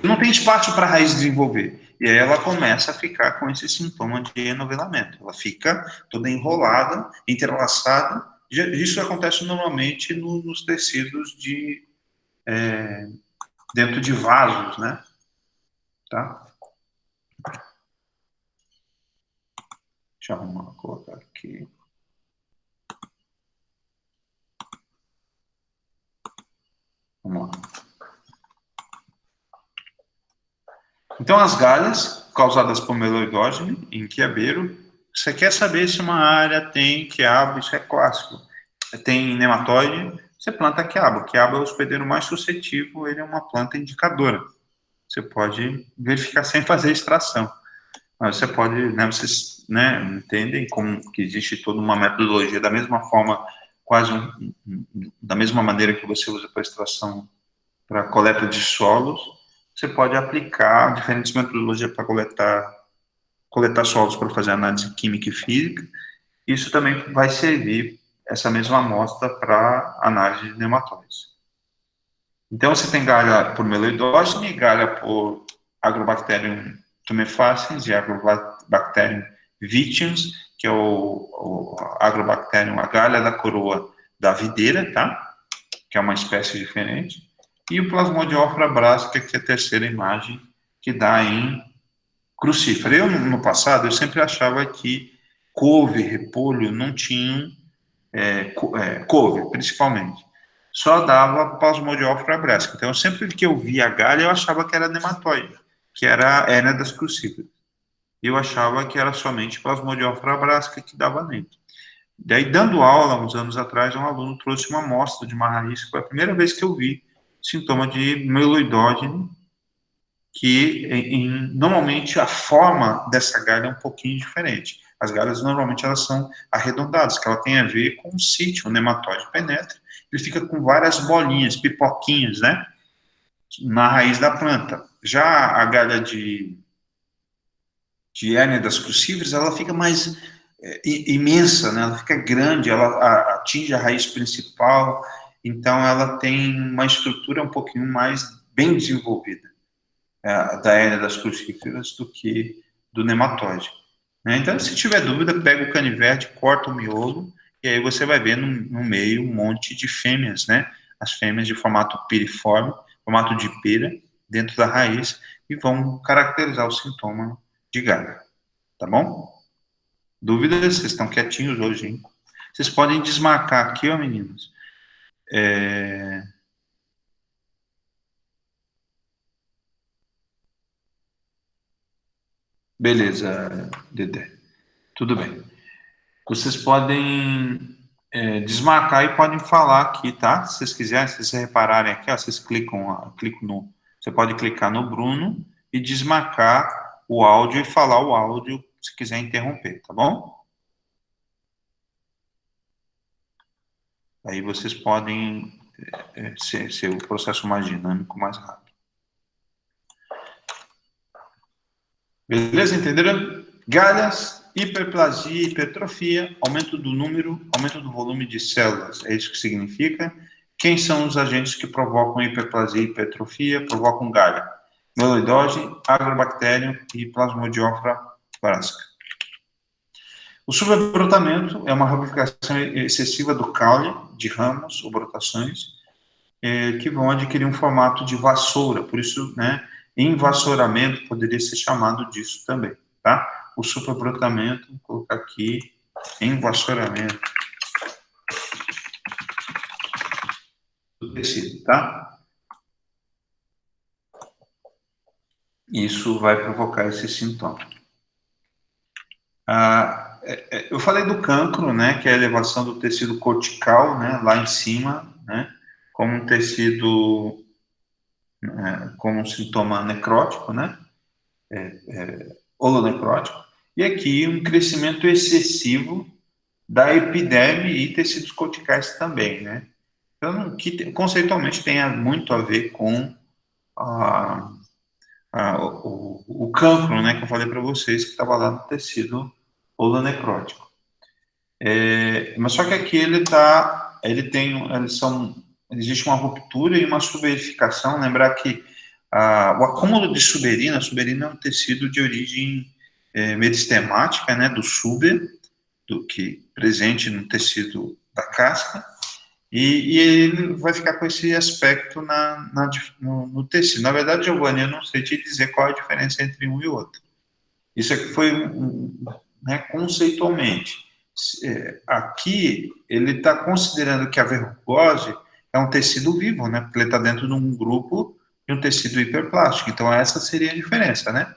Não tem espaço para a raiz desenvolver. E aí ela começa a ficar com esse sintoma de enovelamento. Ela fica toda enrolada, entrelaçada. Isso acontece normalmente nos tecidos dentro de vasos, né? Tá? Deixa eu arrumar, colocar aqui. Vamos lá. Então, as galhas causadas por meloidógeno em quiabeiro, você quer saber se uma área tem quiabo, isso é clássico. Tem nematóide, você planta quiabo. Quiabo é o hospedeiro mais suscetível, ele é uma planta indicadora. Você pode verificar sem fazer extração. Mas você pode, né, vocês, né, entendem como que existe toda uma metodologia da mesma forma, da mesma maneira que você usa para extração, para coleta de solos, você pode aplicar diferentes metodologias para coletar solos para fazer análise química e física. Isso também vai servir essa mesma amostra para análise de nematóides. Então, você tem galha por meloidógeno e galha por Agrobacterium tumefaciens e Agrobacterium vitians, que é o Agrobacterium, a galha da coroa da videira, tá? Que é uma espécie diferente. E o Plasmodiófora brassica, que é a terceira imagem, que dá em crucífera. Eu, no passado, eu sempre achava que couve, repolho não tinham couve, principalmente. Só dava Plasmodiófora brassica. Então, sempre que eu via a galha, eu achava que era nematóide, que era a hérnia das crucíferas. Eu achava que era somente Plasmodiófora brassica que dava nele. Daí, dando aula, uns anos atrás, um aluno trouxe uma amostra de uma raiz, que foi a primeira vez que eu vi sintoma de meloidógeno, que normalmente a forma dessa galha é um pouquinho diferente. As galhas normalmente elas são arredondadas, que ela tem a ver com o sítio, o nematóide penetra, ele fica com várias bolinhas, pipoquinhas, né, na raiz da planta. Já a galha de hérnia das crucíferas, ela fica mais imensa, né, ela fica grande, ela atinge a raiz principal, então ela tem uma estrutura um pouquinho mais bem desenvolvida da hérnia das crucíferas do que do nematóide. Né? Então, se tiver dúvida, pega o canivete, corta o miolo, e aí você vai ver no meio um monte de fêmeas, né? As fêmeas de formato piriforme, formato de pera, dentro da raiz, e vão caracterizar o sintoma de galha. Tá bom? Dúvidas? Vocês estão quietinhos hoje, hein? Vocês podem desmarcar aqui, ó, meninos. Beleza, Dedé. Tudo bem. Vocês podem desmarcar e podem falar aqui, tá? Se vocês quiserem, se vocês repararem aqui, ó, vocês você pode clicar no Bruno e desmarcar o áudio e falar o áudio se quiser interromper, tá bom? Aí vocês podem ser o processo mais dinâmico, mais rápido. Beleza? Entenderam? Galhas, hiperplasia, hipertrofia, aumento do número, aumento do volume de células. É isso que significa. Quem são os agentes que provocam hiperplasia e hipertrofia, provocam galha? Meloidose, agrobacterium e Plasmodioptera brassica. O subbrotamento é uma ramificação excessiva do caule, de ramos ou brotações, que vão adquirir um formato de vassoura, por isso, né, envassouramento poderia ser chamado disso também, tá? O subbrotamento, vou colocar aqui, envassouramento do tecido, tá? Isso vai provocar esse sintoma. Eu falei do cancro, né, que é a elevação do tecido cortical, né, lá em cima, né, como um tecido, como um sintoma necrótico, né, holonecrótico, e aqui um crescimento excessivo da epiderme e tecidos corticais também, né. Então, que conceitualmente tem muito a ver com o cancro, né, que eu falei para vocês, que estava lá no tecido holonecrótico. Mas só que aqui existe uma ruptura e uma suberificação. Lembrar que o acúmulo de suberina é um tecido de origem meristemática, né, do súber, que presente no tecido da casca, e ele vai ficar com esse aspecto no tecido. Na verdade, Giovanni, eu não sei te dizer qual a diferença entre um e outro. Isso aqui foi né, conceitualmente. Aqui, ele está considerando que a verrugose é um tecido vivo, né? Porque ele está dentro de um grupo de um tecido hiperplástico. Então, essa seria a diferença, né?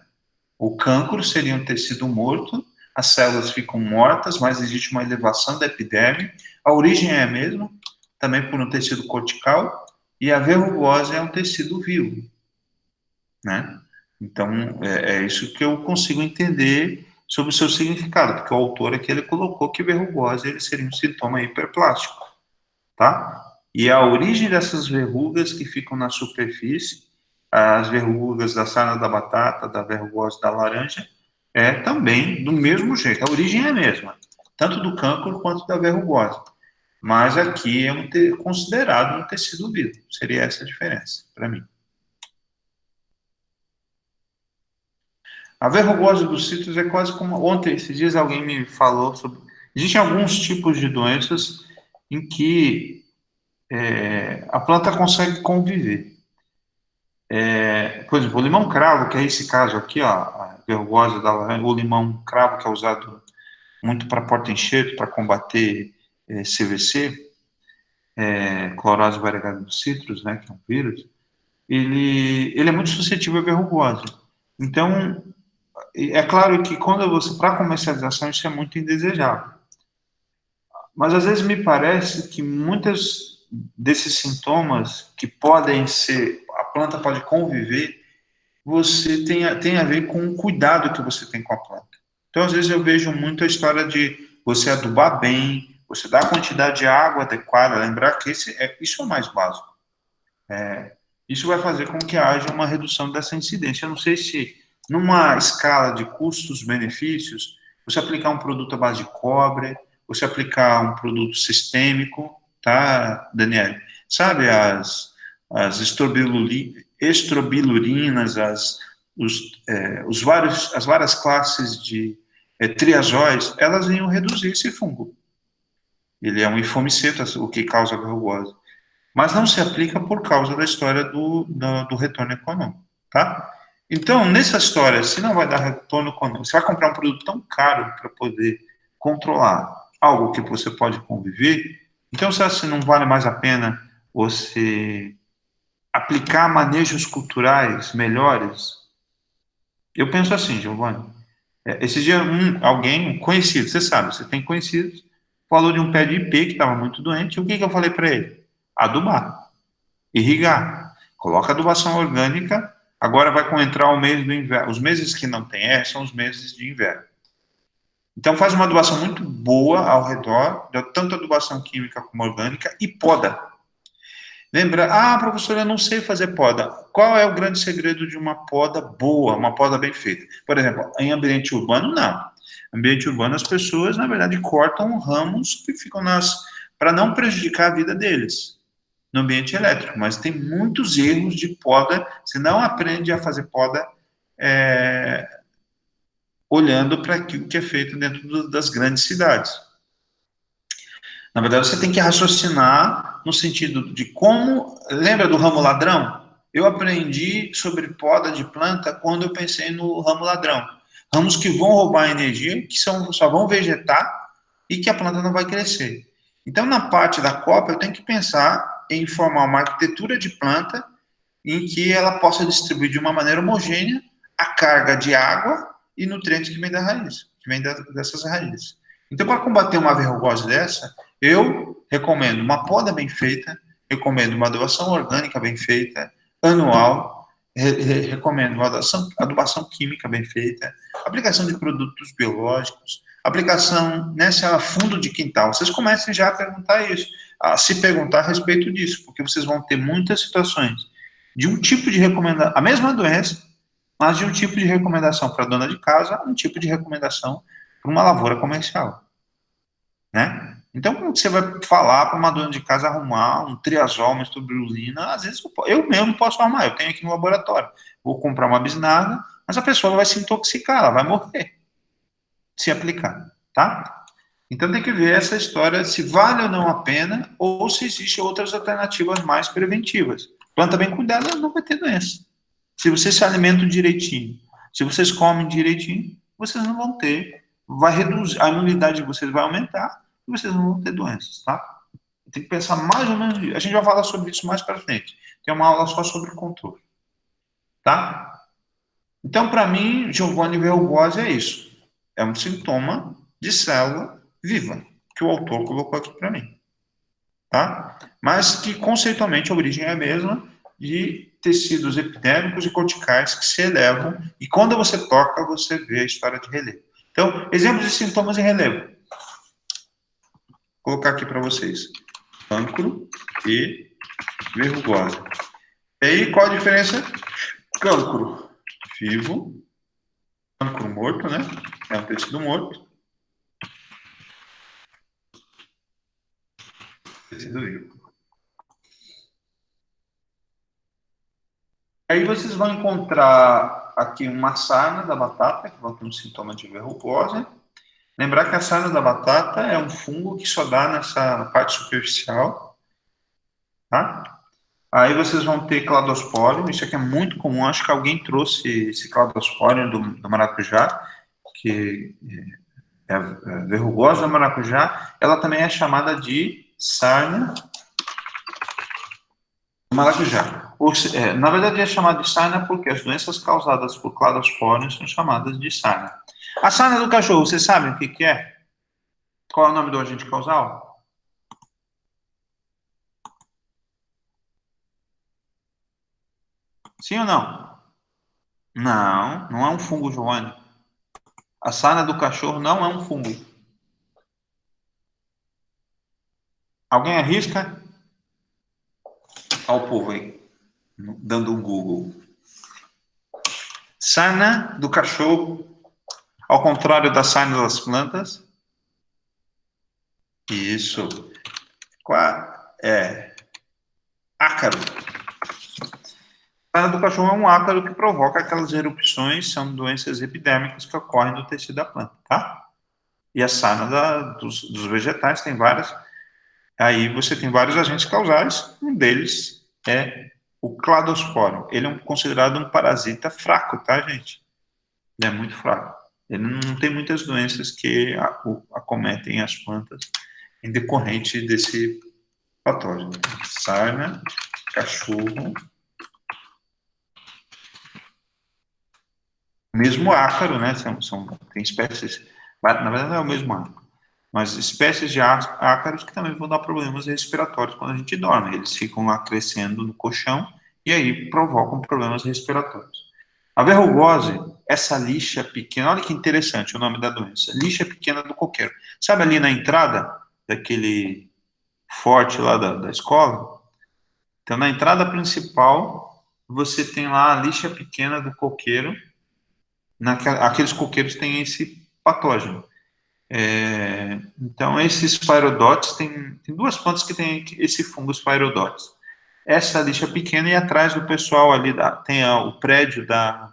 O cancro seria um tecido morto, as células ficam mortas, mas existe uma elevação da epiderme. A origem é a mesma, também por um tecido cortical, e a verrugose é um tecido vivo, né? Então, é isso que eu consigo entender sobre o seu significado, porque o autor aqui, ele colocou que verrugose ele seria um sintoma hiperplástico, tá? E a origem dessas verrugas que ficam na superfície, as verrugas da sarna da batata, da verrugose da laranja, é também do mesmo jeito, a origem é a mesma, tanto do cancro quanto da verrugose. Mas aqui é considerado um tecido vivo, seria essa a diferença, para mim. A verrugose dos cítrus é quase como... Ontem, esses dias, alguém me falou sobre... Existem alguns tipos de doenças em que a planta consegue conviver. Por exemplo, o limão-cravo, que é esse caso aqui, ó, a verrugose da laranja, o limão-cravo, que é usado muito para porta-enxerto, para combater CVC, clorose variegata dos cítrus, né, que é um vírus, ele é muito suscetível à verrugose. Então, é claro que para comercialização, isso é muito indesejável. Mas às vezes me parece que muitos desses sintomas que podem ser, a planta pode conviver, você tem a ver com o cuidado que você tem com a planta. Então, às vezes eu vejo muito a história de você adubar bem, você dar a quantidade de água adequada, lembrar que isso é o mais básico. Isso vai fazer com que haja uma redução dessa incidência. Eu não sei se, numa escala de custos-benefícios, você aplicar um produto à base de cobre, você aplicar um produto sistêmico, tá, Daniel? Sabe as estrobilurinas, as várias classes de triazóis, elas iam reduzir esse fungo. Ele é um infomiceto, o que causa verrugose. Mas não se aplica por causa da história do retorno econômico, tá? Então, nessa história, se não vai dar retorno econômico, você vai comprar um produto tão caro para poder controlar algo que você pode conviver, então, você acha que não vale mais a pena você aplicar manejos culturais melhores? Eu penso assim, Giovanni, esse dia alguém conhecido, você sabe, você tem conhecidos, falou de um pé de ipê que estava muito doente, e o que eu falei para ele? Adubar, irrigar, coloca adubação orgânica, agora vai entrar o mês do inverno, os meses que não tem são os meses de inverno. Então faz uma adubação muito boa ao redor, tanto adubação química como orgânica, e poda. Lembra, professor, eu não sei fazer poda. Qual é o grande segredo de uma poda boa, uma poda bem feita? Por exemplo, em ambiente urbano, não. Em ambiente urbano, as pessoas, na verdade, cortam ramos que ficam para não prejudicar a vida deles no ambiente elétrico. Mas tem muitos erros de poda, você não aprende a fazer poda olhando para aquilo que é feito dentro das grandes cidades. Na verdade, você tem que raciocinar no sentido de como... Lembra do ramo ladrão? Eu aprendi sobre poda de planta quando eu pensei no ramo ladrão. Ramos que vão roubar energia, que só vão vegetar e que a planta não vai crescer. Então, na parte da copa, eu tenho que pensar em formar uma arquitetura de planta em que ela possa distribuir de uma maneira homogênea a carga de água e nutrientes que vem da raiz, que vem dessas raízes. Então, para combater uma verrugose dessa, eu recomendo uma poda bem feita, recomendo uma adubação orgânica bem feita, anual, recomendo uma adubação química bem feita, aplicação de produtos biológicos, aplicação nessa fundo de quintal. Vocês comecem já a perguntar isso, a se perguntar a respeito disso, porque vocês vão ter muitas situações de um tipo de recomendação, a mesma doença, mas de um tipo de recomendação para a dona de casa, um tipo de recomendação para uma lavoura comercial, né? Então, quando você vai falar para uma dona de casa arrumar um triazol, uma estobrulina, às vezes eu mesmo posso arrumar, eu tenho aqui no laboratório, vou comprar uma bisnaga, mas a pessoa vai se intoxicar, ela vai morrer se aplicar, tá? Então tem que ver essa história se vale ou não a pena, ou se existem outras alternativas mais preventivas. Planta bem cuidada, ela não vai ter doença. Se vocês se alimentam direitinho, se vocês comem direitinho, vocês não vão ter, vai reduzir, a imunidade de vocês vai aumentar e vocês não vão ter doenças, tá? Tem que pensar mais ou menos, a gente vai falar sobre isso mais para frente. Tem uma aula só sobre controle, tá? Então, para mim, Giovanni verrugosa é isso. É um sintoma de célula viva que o autor colocou aqui para mim, tá? Mas que conceitualmente a origem é a mesma, de tecidos epidérmicos e corticais que se elevam, e quando você toca, você vê a história de relevo. Então, exemplos de sintomas em relevo. Vou colocar aqui para vocês. Cancro e verrugosa. E aí, qual a diferença? Cancro vivo, cancro morto, né? É um tecido morto. Tecido vivo. Aí vocês vão encontrar aqui uma sarna da batata, que vai ter um sintoma de verrucose. Lembrar que a sarna da batata é um fungo que só dá nessa parte superficial, tá? Aí vocês vão ter cladospório, isso aqui é muito comum, acho que alguém trouxe esse cladospório do maracujá, que é a verrugosa do maracujá, ela também é chamada de sarna do maracujá. Na verdade é chamada de sarna porque as doenças causadas por cladospórios são chamadas de sarna. A sarna do cachorro, vocês sabem o que é? Qual é o nome do agente causal? Sim ou não? Não, não é um fungo, Giovanni. A sarna do cachorro não é um fungo. Alguém arrisca? Olha o povo aí, dando um Google. Sarna do cachorro, ao contrário da sarna das plantas. Isso. Ácaro. A sarna do cachorro é um ácaro que provoca aquelas erupções, são doenças epidérmicas que ocorrem no tecido da planta, tá? E a sarna dos vegetais tem várias. Aí você tem vários agentes causais, um deles é o cladosporo. Ele é considerado um parasita fraco, tá, gente? Ele é muito fraco. Ele não tem muitas doenças que acometem as plantas em decorrente desse patógeno. Sarna, cachorro, mesmo ácaro, né? Tem espécies, na verdade não é o mesmo ácaro. mas espécies de ácaros que também vão dar problemas respiratórios quando a gente dorme. Eles ficam lá crescendo no colchão e aí provocam problemas respiratórios. A verrugose, essa lixa pequena, olha que interessante o nome da doença, lixa pequena do coqueiro. Sabe ali na entrada daquele forte lá da escola? Então, na entrada principal, você tem lá a lixa pequena do coqueiro. Aqueles coqueiros têm esse patógeno. Então, esses Spirodotes, tem duas plantas que têm esse fungo Spirodotes. Essa lixa pequena e atrás do pessoal ali, tem o prédio da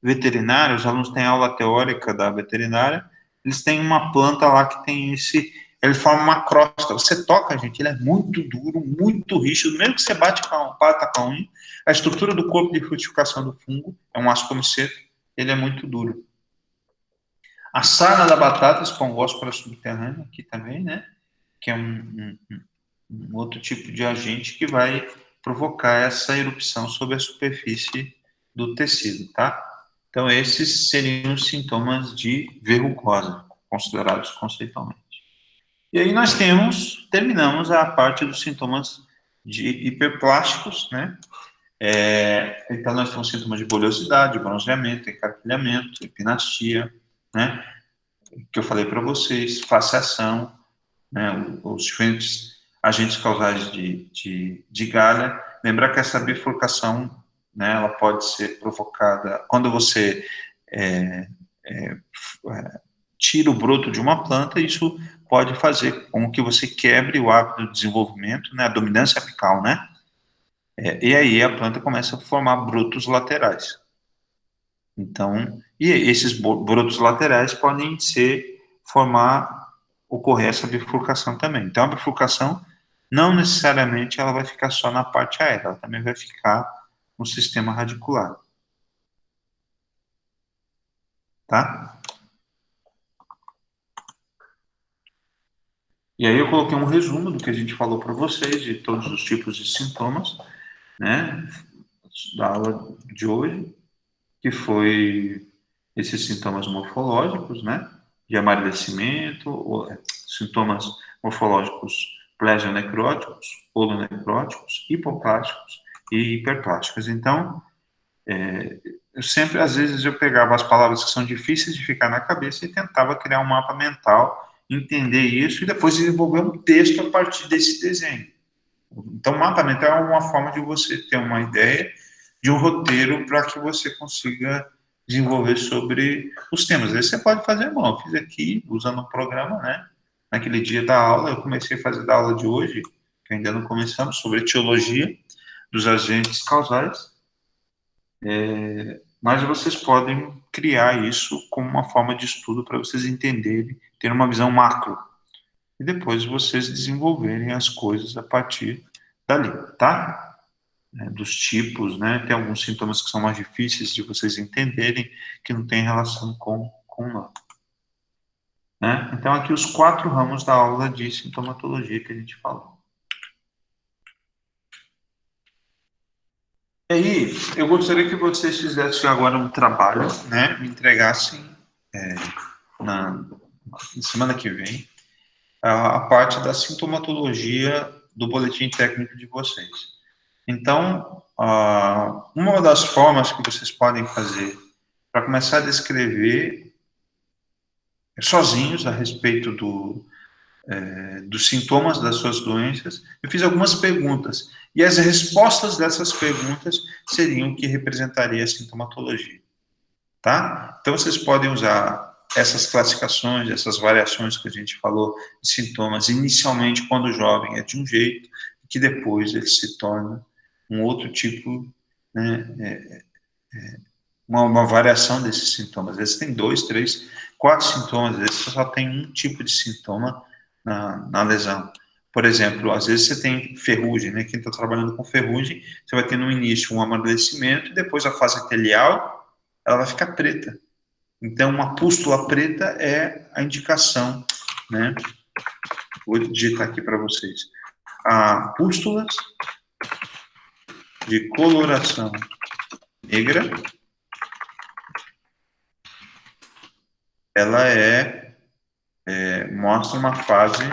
veterinária, os alunos têm aula teórica da veterinária, eles têm uma planta lá que tem ele forma uma crosta. Você toca, gente, ele é muito duro, muito rígido, mesmo que você bata com a unha, a estrutura do corpo de frutificação do fungo é um ascomiceto, ele é muito duro. A sarna da batata, Spongóspora subterrânea, aqui também, né? Que é um outro tipo de agente que vai provocar essa erupção sobre a superfície do tecido, tá? Então, esses seriam os sintomas de verrucose, considerados conceitualmente. E aí nós terminamos a parte dos sintomas de hiperplásticos, né? Então, nós temos sintomas de bolhosidade, bronzeamento, encarquilhamento, epinastia, né? Que eu falei para vocês, faceação, né, os diferentes agentes causais de galha. Lembrar que essa bifurcação, né, ela pode ser provocada quando você é, é, tira o broto de uma planta, isso pode fazer com que você quebre o hábito de desenvolvimento, né, a dominância apical, né, e aí a planta começa a formar brotos laterais. Então, e esses brotos laterais podem ocorrer essa bifurcação também. Então, a bifurcação não necessariamente ela vai ficar só na parte aérea, ela também vai ficar no sistema radicular, tá? E aí eu coloquei um resumo do que a gente falou para vocês, de todos os tipos de sintomas, né, da aula de hoje, que foi esses sintomas morfológicos, né, de amarelecimento, sintomas morfológicos plesionecróticos, polonecróticos, hipoplásticos e hiperplásticos. Então, eu sempre, às vezes, eu pegava as palavras que são difíceis de ficar na cabeça e tentava criar um mapa mental, entender isso e depois desenvolver um texto a partir desse desenho. Então, o mapa mental é uma forma de você ter uma ideia de um roteiro para que você consiga desenvolver sobre os temas. Às vezes você pode fazer à mão. Eu fiz aqui, usando o programa, né? Naquele dia da aula, eu comecei a fazer da aula de hoje, que ainda não começamos, sobre etiologia dos agentes causais. Mas vocês podem criar isso como uma forma de estudo para vocês entenderem, ter uma visão macro. E depois vocês desenvolverem as coisas a partir dali, tá? Dos tipos, né? Tem alguns sintomas que são mais difíceis de vocês entenderem, que não tem relação com o nome. Né? Então, aqui os 4 ramos da aula de sintomatologia que a gente falou. E aí, eu gostaria que vocês fizessem agora um trabalho, né? Me entregassem na semana que vem a parte da sintomatologia do boletim técnico de vocês. Então, uma das formas que vocês podem fazer para começar a descrever sozinhos a respeito dos sintomas das suas doenças, eu fiz algumas perguntas. E as respostas dessas perguntas seriam o que representaria a sintomatologia. Tá? Então, vocês podem usar essas classificações, essas variações que a gente falou de sintomas, inicialmente, quando jovem, é de um jeito, que depois ele se torna um outro tipo, né, uma variação desses sintomas. Às vezes tem 2, 3, 4 sintomas, às vezes só tem um tipo de sintoma na lesão. Por exemplo, às vezes você tem ferrugem, né? Quem está trabalhando com ferrugem, você vai ter no início um amadurecimento e depois a fase telial, ela vai ficar preta. Então, uma pústula preta é a indicação, né? Vou digitar aqui para vocês. Pústulas de coloração negra, ela é mostra uma fase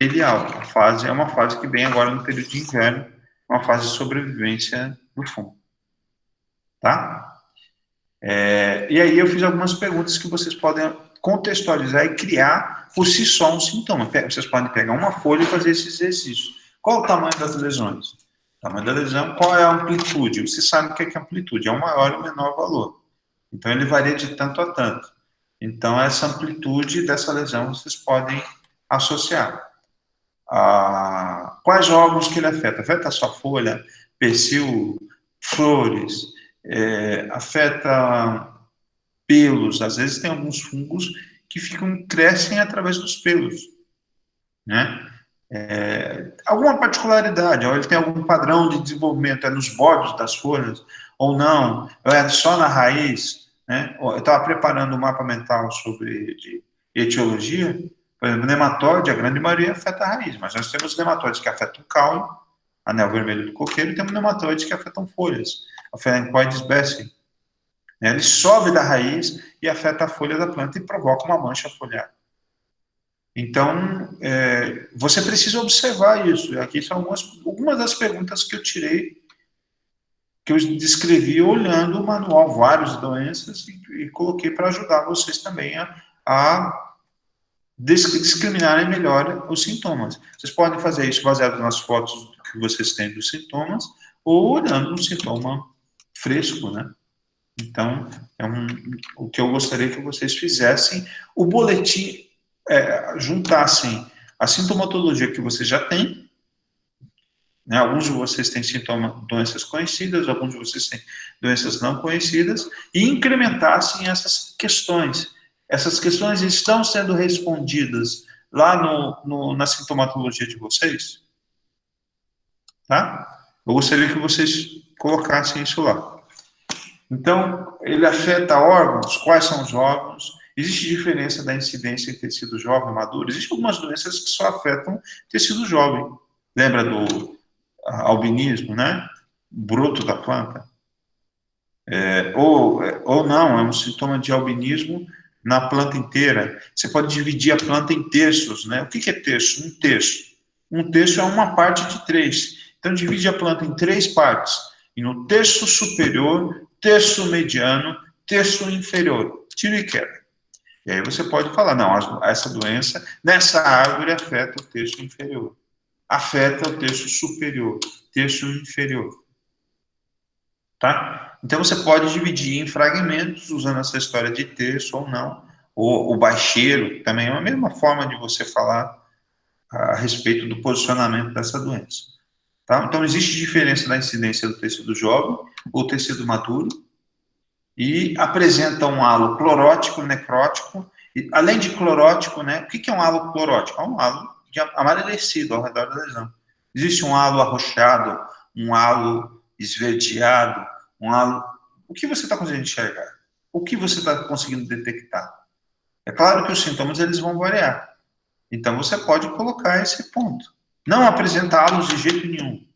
ideal. A fase é uma fase que vem agora no período de inverno, uma fase de sobrevivência do fungo. Tá? E aí eu fiz algumas perguntas que vocês podem contextualizar e criar por si só um sintoma. Vocês podem pegar uma folha e fazer esse exercício. Qual o tamanho das lesões? O tamanho da lesão, qual é a amplitude? Você sabe o que é amplitude, é um maior ou menor valor. Então, ele varia de tanto a tanto. Então, essa amplitude dessa lesão vocês podem associar. Quais órgãos que ele afeta? Afeta só folha, pecil, flores, afeta pelos. Às vezes tem alguns fungos que crescem através dos pelos, né? Alguma particularidade, ou ele tem algum padrão de desenvolvimento, é nos bordos das folhas, ou não, ou é só na raiz, né? Eu estava preparando um mapa mental de etiologia, por exemplo, nematóide, a grande maioria afeta a raiz, mas nós temos nematóides que afetam o caule, anel vermelho do coqueiro, e temos nematóides que afetam folhas, a Phalancoides baeckii. Ele sobe da raiz e afeta a folha da planta e provoca uma mancha foliar. Então, você precisa observar isso. Aqui são algumas das perguntas que eu tirei, que eu descrevi olhando o manual, várias doenças, e coloquei para ajudar vocês também a discriminarem melhor os sintomas. Vocês podem fazer isso baseado nas fotos que vocês têm dos sintomas, ou olhando um sintoma fresco, né? Então, o que eu gostaria que vocês fizessem, o boletim, juntassem a sintomatologia que você já tem, né? Alguns de vocês têm doenças conhecidas, alguns de vocês têm doenças não conhecidas, e incrementassem essas questões. Essas questões estão sendo respondidas lá na sintomatologia de vocês? Tá? Eu gostaria que vocês colocassem isso lá. Então, ele afeta órgãos? Quais são os órgãos? Existe diferença da incidência em tecido jovem e maduro? Existem algumas doenças que só afetam tecido jovem. Lembra do albinismo, né? Broto da planta? Ou não, é um sintoma de albinismo na planta inteira. Você pode dividir a planta em terços, né? O que é terço? Um terço. Um terço é uma parte de 3. Então, divide a planta em 3 partes. E no terço superior, terço mediano, terço inferior. Tira e quebra. E aí você pode falar, não, essa doença, nessa árvore, afeta o terço inferior. Afeta o terço superior, terço inferior. Tá? Então, você pode dividir em fragmentos, usando essa história de terço ou não. O baixeiro também é a mesma forma de você falar a respeito do posicionamento dessa doença. Tá? Então, existe diferença na incidência do tecido jovem ou tecido maduro, e apresenta um halo clorótico, necrótico, e, além de clorótico, né, o que é um halo clorótico? É um halo amarelecido ao redor da lesão. Existe um halo arroxeado, um halo esverdeado, um halo... O que você está conseguindo enxergar? O que você está conseguindo detectar? É claro que os sintomas eles vão variar. Então, você pode colocar esse ponto. Não apresenta halos de jeito nenhum.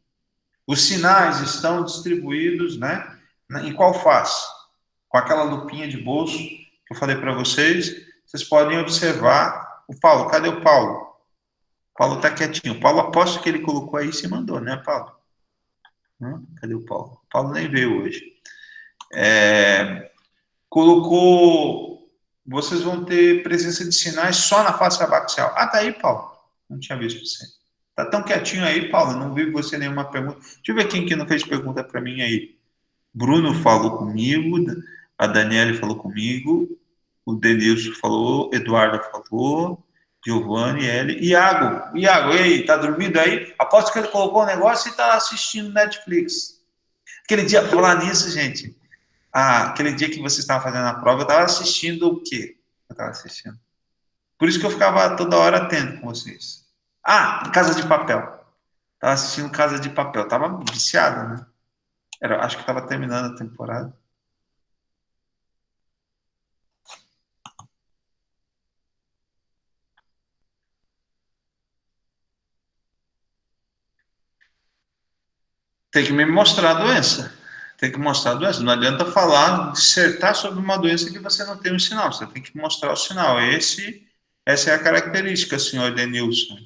Os sinais estão distribuídos, né, em qual face? Com aquela lupinha de bolso que eu falei para vocês, vocês podem observar o Paulo. Cadê o Paulo? O Paulo está quietinho. O Paulo, aposto que ele colocou aí e se mandou, né, Paulo? Cadê o Paulo? O Paulo nem veio hoje. Colocou... Vocês vão ter presença de sinais só na face abaxial. Ah, tá aí, Paulo. Não tinha visto você. Tá tão quietinho aí, Paulo. Não vi você nenhuma pergunta. Deixa eu ver quem que não fez pergunta para mim aí. Bruno falou comigo, a Daniele falou comigo, o Denilson falou, Eduardo falou, Giovanni, Eli, Iago, e aí, tá dormindo aí? Aposto que ele colocou um negócio e tá assistindo Netflix. Aquele dia, falar nisso, gente, aquele dia que vocês estavam fazendo a prova, eu estava assistindo o quê? Eu estava assistindo. Por isso que eu ficava toda hora atento com vocês. Casa de Papel. Estava assistindo Casa de Papel. Estava viciado, né? Acho que estava terminando a temporada. Tem que me mostrar a doença. Tem que mostrar a doença. Não adianta falar, dissertar sobre uma doença que você não tem um sinal. Você tem que mostrar o sinal. Esse Essa é a característica, senhor Denilson.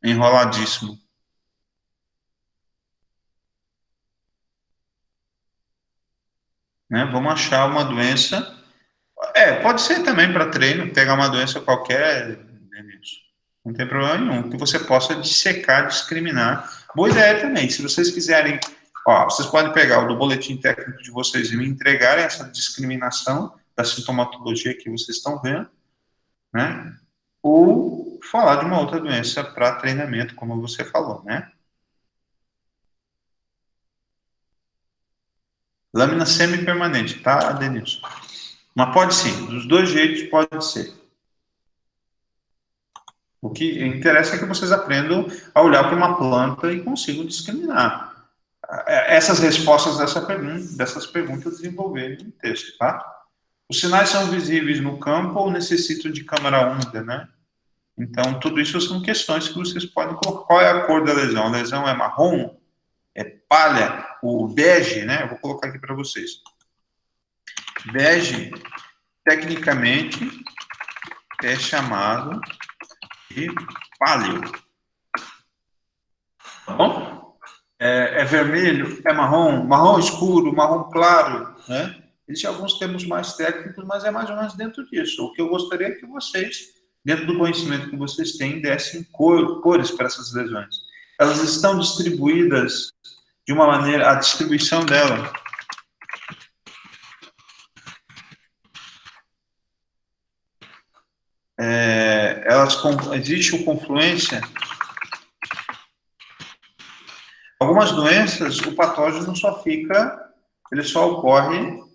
Enroladíssimo. Né? Vamos achar uma doença. Pode ser também para treino, pegar uma doença qualquer, Denilson. Não tem problema nenhum. Que você possa dissecar, discriminar. Boa ideia também. Se vocês quiserem, vocês podem pegar o do boletim técnico de vocês e me entregarem essa discriminação da sintomatologia que vocês estão vendo, né? Ou falar de uma outra doença para treinamento, como você falou, né? Lâmina semi-permanente, tá, Denilson? Mas pode sim, dos dois jeitos pode ser. O que interessa é que vocês aprendam a olhar para uma planta e consigam discriminar. Essas respostas dessas perguntas desenvolverem no texto, tá? Os sinais são visíveis no campo ou necessitam de câmera úmida, né? Então, tudo isso são questões que vocês podem colocar. Qual é a cor da lesão? A lesão é marrom? É palha? O bege, né? Eu vou colocar aqui para vocês. Bege, tecnicamente, é chamado de pálio. Tá bom? É vermelho, é marrom, marrom escuro, marrom claro, né? Existem alguns termos mais técnicos, mas é mais ou menos dentro disso. O que eu gostaria é que vocês, dentro do conhecimento que vocês têm, dessem cores para essas lesões. Elas estão distribuídas de uma maneira, a distribuição dela existe o confluência. Algumas doenças, o patógeno só fica, ele só ocorre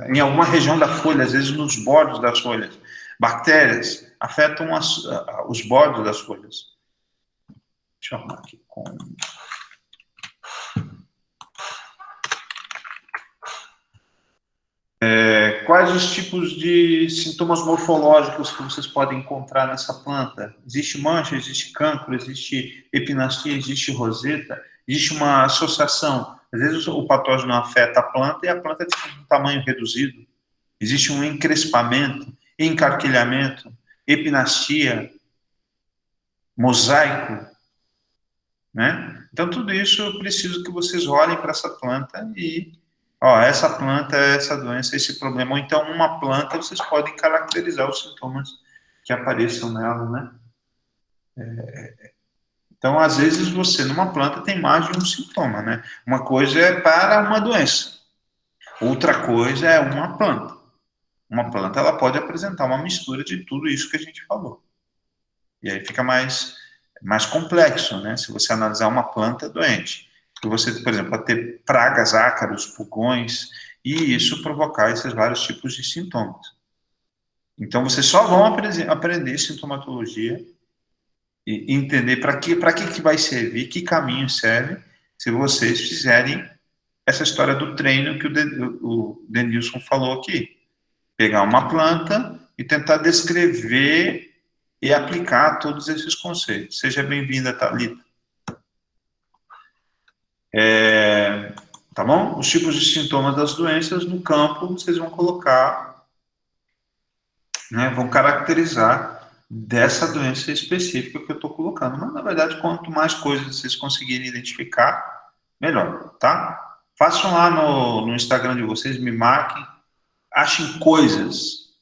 em alguma região da folha, às vezes nos bordos das folhas. Bactérias afetam os bordos das folhas. Deixa eu arrumar aqui com... Quais os tipos de sintomas morfológicos que vocês podem encontrar nessa planta? Existe mancha, existe cancro, existe epinastia, existe roseta, existe uma associação. Às vezes o patógeno afeta a planta e a planta tem um tamanho reduzido. Existe um encrespamento, encarquilhamento, epinastia, mosaico, né? Então, tudo isso eu preciso que vocês olhem para essa planta e essa planta, essa doença, esse problema, ou então uma planta, vocês podem caracterizar os sintomas que apareçam nela, né? Então, às vezes, você, numa planta, tem mais de um sintoma, né? Uma coisa é para uma doença, outra coisa é uma planta. Uma planta, ela pode apresentar uma mistura de tudo isso que a gente falou. E aí fica mais complexo, né? Se você analisar uma planta doente. Que você, por exemplo, pode ter pragas, ácaros, pulgões, e isso provocar esses vários tipos de sintomas. Então, vocês só vão aprender sintomatologia e entender para que vai servir, que caminho serve, se vocês fizerem essa história do treino que o Denilson falou aqui. Pegar uma planta e tentar descrever e aplicar todos esses conceitos. Seja bem-vinda, Thalita. Tá bom? Os tipos de sintomas das doenças no campo, vocês vão colocar, né, vão caracterizar dessa doença específica que eu estou colocando. Mas, na verdade, quanto mais coisas vocês conseguirem identificar, melhor, tá? Façam lá no Instagram de vocês, me marquem, achem coisas,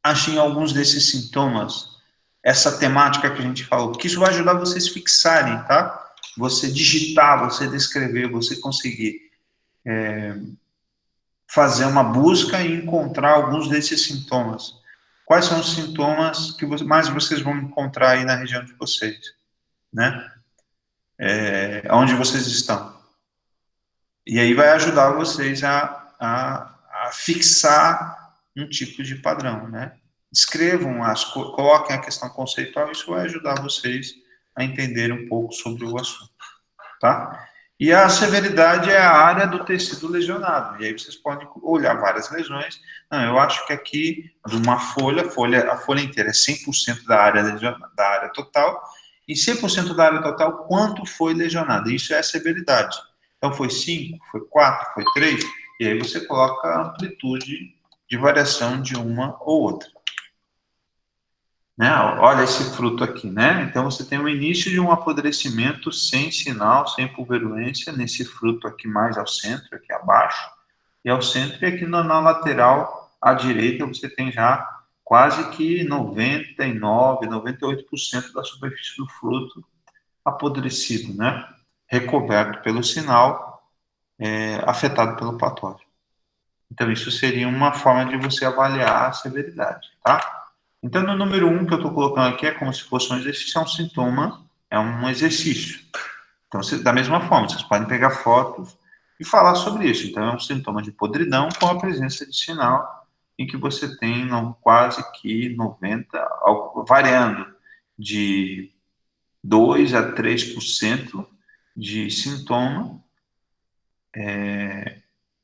achem alguns desses sintomas, essa temática que a gente falou, porque isso vai ajudar vocês a fixarem, tá? Você digitar, você descrever, você conseguir fazer uma busca e encontrar alguns desses sintomas. Quais são os sintomas que mais vocês vão encontrar aí na região de vocês, né? Onde vocês estão. E aí vai ajudar vocês a fixar um tipo de padrão, né? Escrevam, coloquem a questão conceitual, isso vai ajudar vocês a entender um pouco sobre o assunto, tá? E a severidade é a área do tecido lesionado. E aí vocês podem olhar várias lesões. Não, eu acho que aqui, de uma folha, a folha inteira é 100% da área lesionada, da área total, e 100% da área total, quanto foi lesionado. Isso é a severidade. Então, foi 5, foi 4, foi 3, e aí você coloca a amplitude de variação de uma ou outra. Né? Olha esse fruto aqui, né? Então, você tem o início de um apodrecimento sem sinal, sem pulverulência, nesse fruto aqui mais ao centro, aqui abaixo, e ao centro, e aqui na lateral à direita, você tem já quase que 99, 98% da superfície do fruto apodrecido, né? Recoberto pelo sinal, afetado pelo patógeno. Então, isso seria uma forma de você avaliar a severidade, tá? Então, no número 1 que eu estou colocando aqui é como se fosse um exercício, é um sintoma, é um exercício. Então, da mesma forma, vocês podem pegar fotos e falar sobre isso. Então, é um sintoma de podridão com a presença de sinal em que você tem quase que 90, variando de 2 a 3% de sintoma,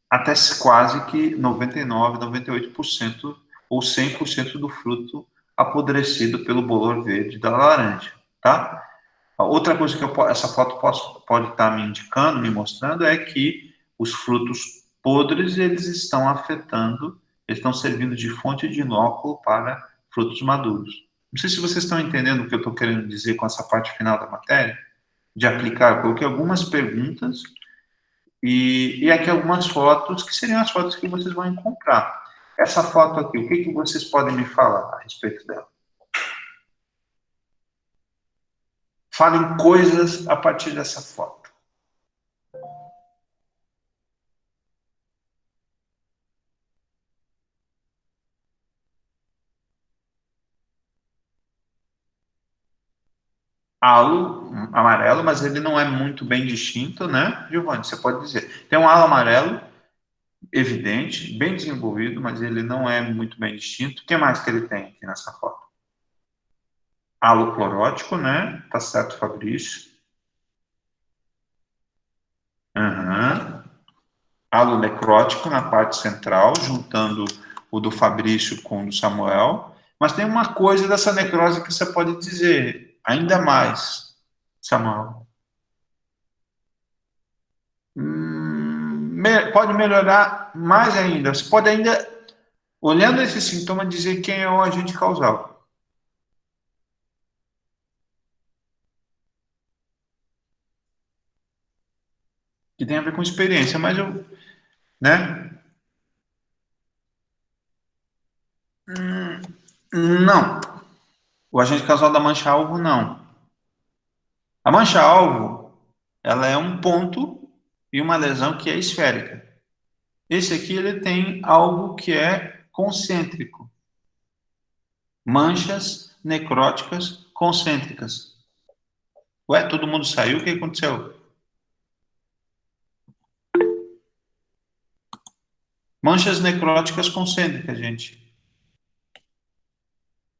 até quase que 99, 98% ou 100% do fruto apodrecido pelo bolor verde da laranja, tá? A outra coisa que essa foto pode estar me indicando, me mostrando, é que os frutos podres, eles estão afetando, eles estão servindo de fonte de inóculo para frutos maduros. Não sei se vocês estão entendendo o que eu estou querendo dizer com essa parte final da matéria, de aplicar. Eu coloquei algumas perguntas e aqui algumas fotos, que seriam as fotos que vocês vão encontrar. Essa foto aqui, o que vocês podem me falar a respeito dela? Falem coisas a partir dessa foto. Halo amarelo, mas ele não é muito bem distinto, né, Giovanni? Você pode dizer. Tem um halo amarelo evidente, bem desenvolvido, mas ele não é muito bem distinto. O que mais que ele tem aqui nessa foto? Halo clorótico, né? Tá certo, Fabrício. Uhum. Halo necrótico na parte central, juntando o do Fabrício com o do Samuel. Mas tem uma coisa dessa necrose que você pode dizer, ainda mais, Samuel. Pode melhorar mais ainda. Você pode ainda, olhando esse sintoma, dizer quem é o agente causal. Que tem a ver com experiência, mas eu, né? Não. O agente causal da mancha-alvo, não. A mancha-alvo, ela é um ponto e uma lesão que é esférica. Esse aqui, ele tem algo que é concêntrico. Manchas necróticas concêntricas. Ué, todo mundo saiu? O que aconteceu? Manchas necróticas concêntricas, gente.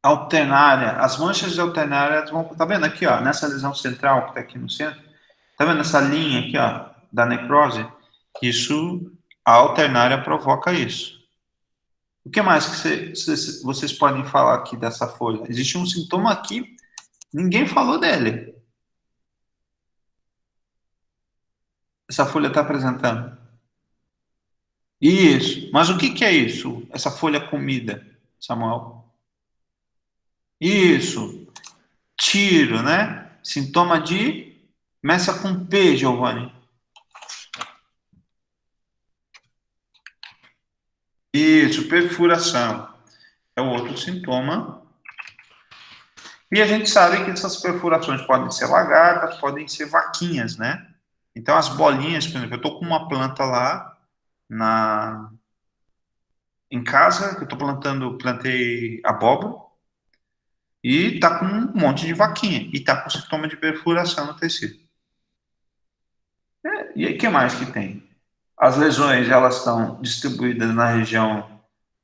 Alternária. As manchas alternárias vão. Tá vendo aqui, ó? Nessa lesão central que tá aqui no centro? Tá vendo essa linha aqui, ó? Da necrose? Isso, a alternária provoca isso. O que mais que vocês podem falar aqui dessa folha? Existe um sintoma aqui, ninguém falou dele. Essa folha está apresentando. Isso. Mas o que é isso? Essa folha comida, Samuel? Isso. Tiro, né? Sintoma de. Começa com P, Giovanni. Isso, perfuração. É o outro sintoma. E a gente sabe que essas perfurações podem ser lagartas, podem ser vaquinhas, né? Então, as bolinhas, por exemplo, eu estou com uma planta lá em casa, que eu estou plantei abóbora, e está com um monte de vaquinha, e está com sintoma de perfuração no tecido. E aí, o que mais que tem? As lesões, elas estão distribuídas na região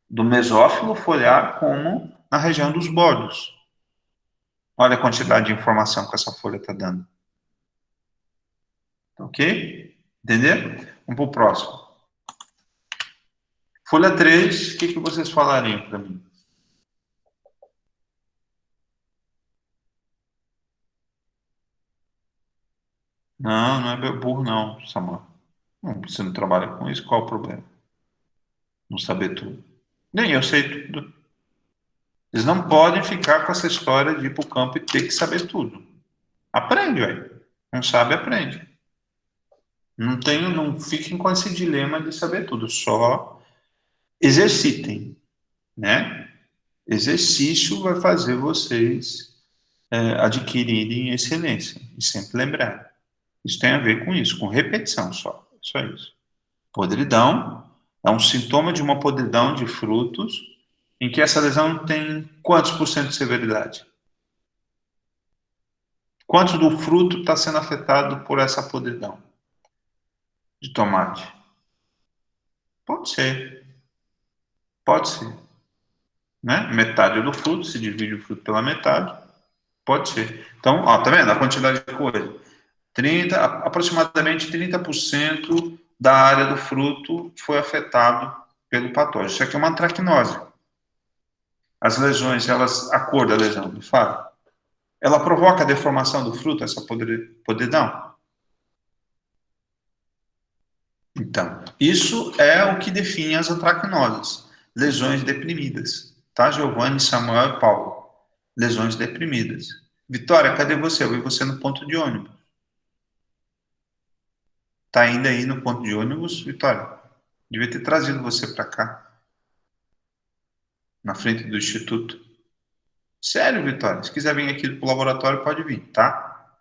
do mesófilo foliar, como na região dos bordos. Olha a quantidade de informação que essa folha está dando. Ok? Entendeu? Vamos para o próximo. Folha 3, o que vocês falariam para mim? Não, não é burro não, Samuel. Não, você não trabalha com isso, qual o problema? Não saber tudo. Nem eu sei tudo. Eles não podem ficar com essa história de ir para o campo e ter que saber tudo. Aprende, velho. Não sabe, aprende. Não fiquem com esse dilema de saber tudo. Só exercitem, né? Exercício vai fazer vocês adquirirem excelência. E sempre lembrar. Isso tem a ver com isso, com repetição só isso. Podridão é um sintoma de uma podridão de frutos em que essa lesão tem quantos por cento de severidade? Quanto do fruto está sendo afetado por essa podridão de tomate? Pode ser, pode ser. Né? Metade do fruto, se divide o fruto pela metade, pode ser. Então, ó, tá vendo a quantidade de coisa? Aproximadamente 30% da área do fruto foi afetado pelo patógeno. Isso aqui é uma antracnose. As lesões, a cor da lesão, me fala. Ela provoca a deformação do fruto, essa podridão? Então, isso é o que define as antracnoses. Lesões deprimidas. Tá, Giovanni, Samuel e Paulo? Lesões deprimidas. Vitória, cadê você? Eu vi você no ponto de ônibus. Tá ainda aí no ponto de ônibus, Vitória? Devia ter trazido você para cá, na frente do instituto. Sério, Vitória? Se quiser vir aqui pro laboratório, pode vir, tá?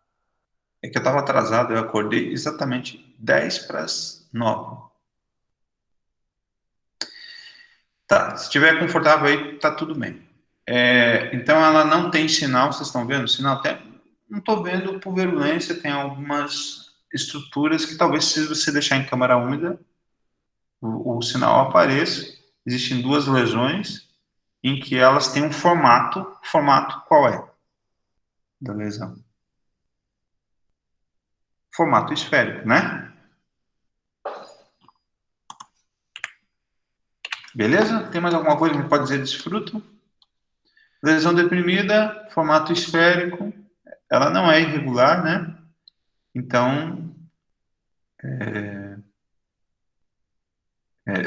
É que eu estava atrasado, eu acordei exatamente 10 para as 9. Tá, se estiver confortável aí, tá tudo bem. Então, ela não tem sinal, vocês estão vendo? Sinal até. Não estou vendo pulverulência, tem algumas estruturas que talvez, se você deixar em câmara úmida, o sinal apareça. Existem duas lesões em que elas têm um formato. Formato qual é? Da lesão. Formato esférico, né? Beleza? Tem mais alguma coisa que me pode dizer desse fruto? Lesão deprimida, formato esférico, ela não é irregular, né? Então,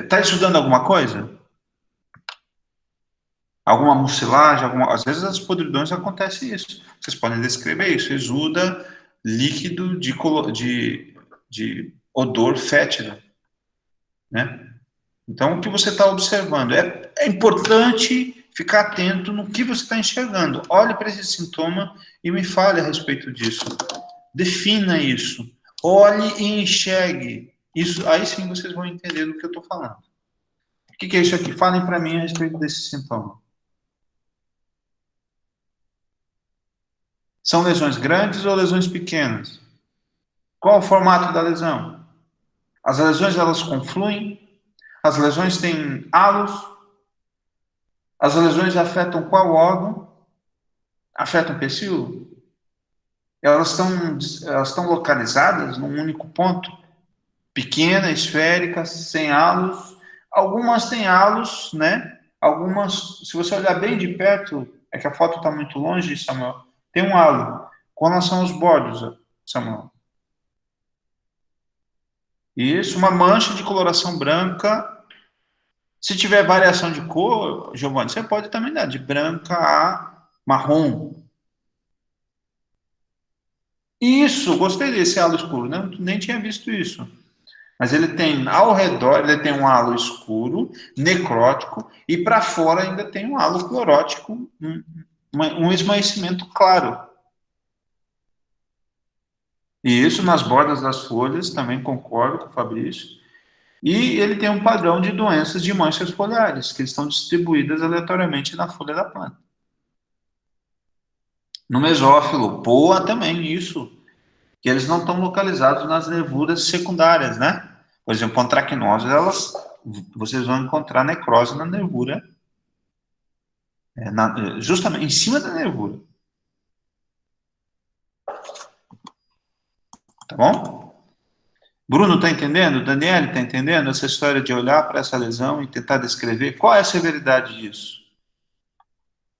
tá estudando alguma coisa? Alguma mucilagem? Às vezes as podridões acontece isso. Vocês podem descrever isso. Exuda líquido de odor fétido, né? Então, o que você está observando? É importante ficar atento no que você está enxergando. Olhe para esse sintoma e me fale a respeito disso. Defina isso. Olhe e enxergue. Isso, aí sim vocês vão entender do que eu estou falando. O que é isso aqui? Falem para mim a respeito desse sintoma. São lesões grandes ou lesões pequenas? Qual o formato da lesão? As lesões, elas confluem? As lesões têm halos? As lesões afetam qual órgão? Afetam o pecíolo? Elas estão localizadas num único ponto? Pequena, esférica, sem halos. Algumas têm halos, né? Algumas, se você olhar bem de perto, é que a foto está muito longe, Samuel, tem um halo. Quais são os bordos, Samuel? Isso, uma mancha de coloração branca. Se tiver variação de cor, Giovanni, você pode também dar de branca a marrom. Isso, gostei desse halo escuro, né? Nem tinha visto isso. Mas ele tem, ao redor, ele tem um halo escuro, necrótico, e para fora ainda tem um halo clorótico, um esmaecimento claro. E isso nas bordas das folhas, também concordo com o Fabrício. E ele tem um padrão de doenças de manchas foliares, que estão distribuídas aleatoriamente na folha da planta. No mesófilo, POA também, isso. Que eles não estão localizados nas nervuras secundárias, né? Por exemplo, antracnoses, vocês vão encontrar necrose na nervura, justamente em cima da nervura. Tá bom? Bruno está entendendo? Daniele está entendendo essa história de olhar para essa lesão e tentar descrever qual é a severidade disso?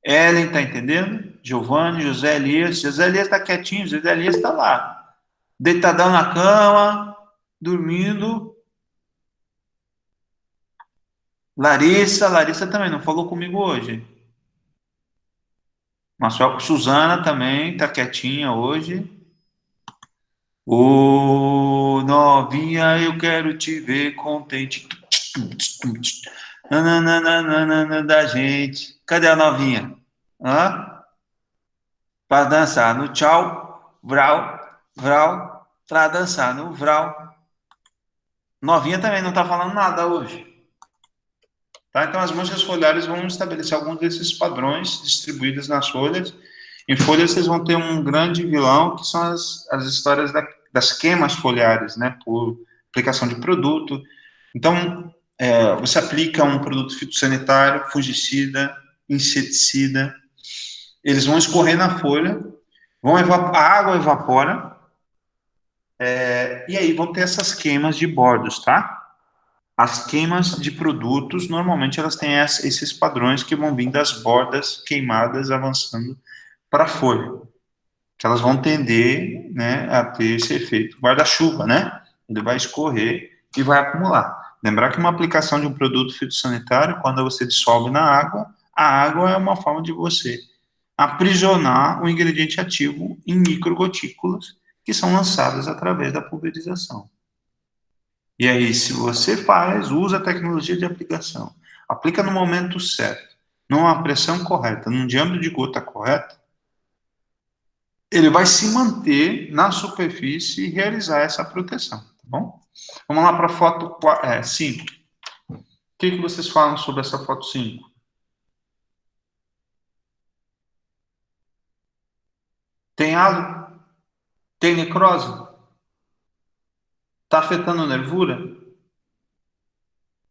Ellen está entendendo? Giovanni, José Elias. José Elias está quietinho, José Elias está lá, deitadão na cama, dormindo. Larissa também não falou comigo hoje. Marcel, Suzana também tá quietinha hoje. Ô, novinha, eu quero te ver contente. Nananana da gente. Cadê a novinha? Hã? Para dançar no tchau, vral, vral, para dançar no vral. Novinha também não tá falando nada hoje. Tá? Então, as manchas foliares vão estabelecer alguns desses padrões distribuídos nas folhas. Em folhas, vocês vão ter um grande vilão, que são as histórias das queimas foliares, né? Por aplicação de produto. Então, você aplica um produto fitossanitário, fungicida, inseticida, eles vão escorrer na folha, a água evapora, e aí vão ter essas queimas de bordos, tá? As queimas de produtos, normalmente elas têm esses padrões que vão vir das bordas queimadas avançando para a folha, que elas vão tender, né, a ter esse efeito guarda-chuva, né? Ele vai escorrer e vai acumular. Lembrar que uma aplicação de um produto fitossanitário, quando você dissolve na água, a água é uma forma de você aprisionar o ingrediente ativo em microgotículas que são lançadas através da pulverização. E aí, se você usa a tecnologia de aplicação, aplica no momento certo, numa pressão correta, num diâmetro de gota correto, ele vai se manter na superfície e realizar essa proteção, tá bom? Vamos lá para a foto 5. O que vocês falam sobre essa foto 5? Tem halo? Tem necrose? Está afetando a nervura?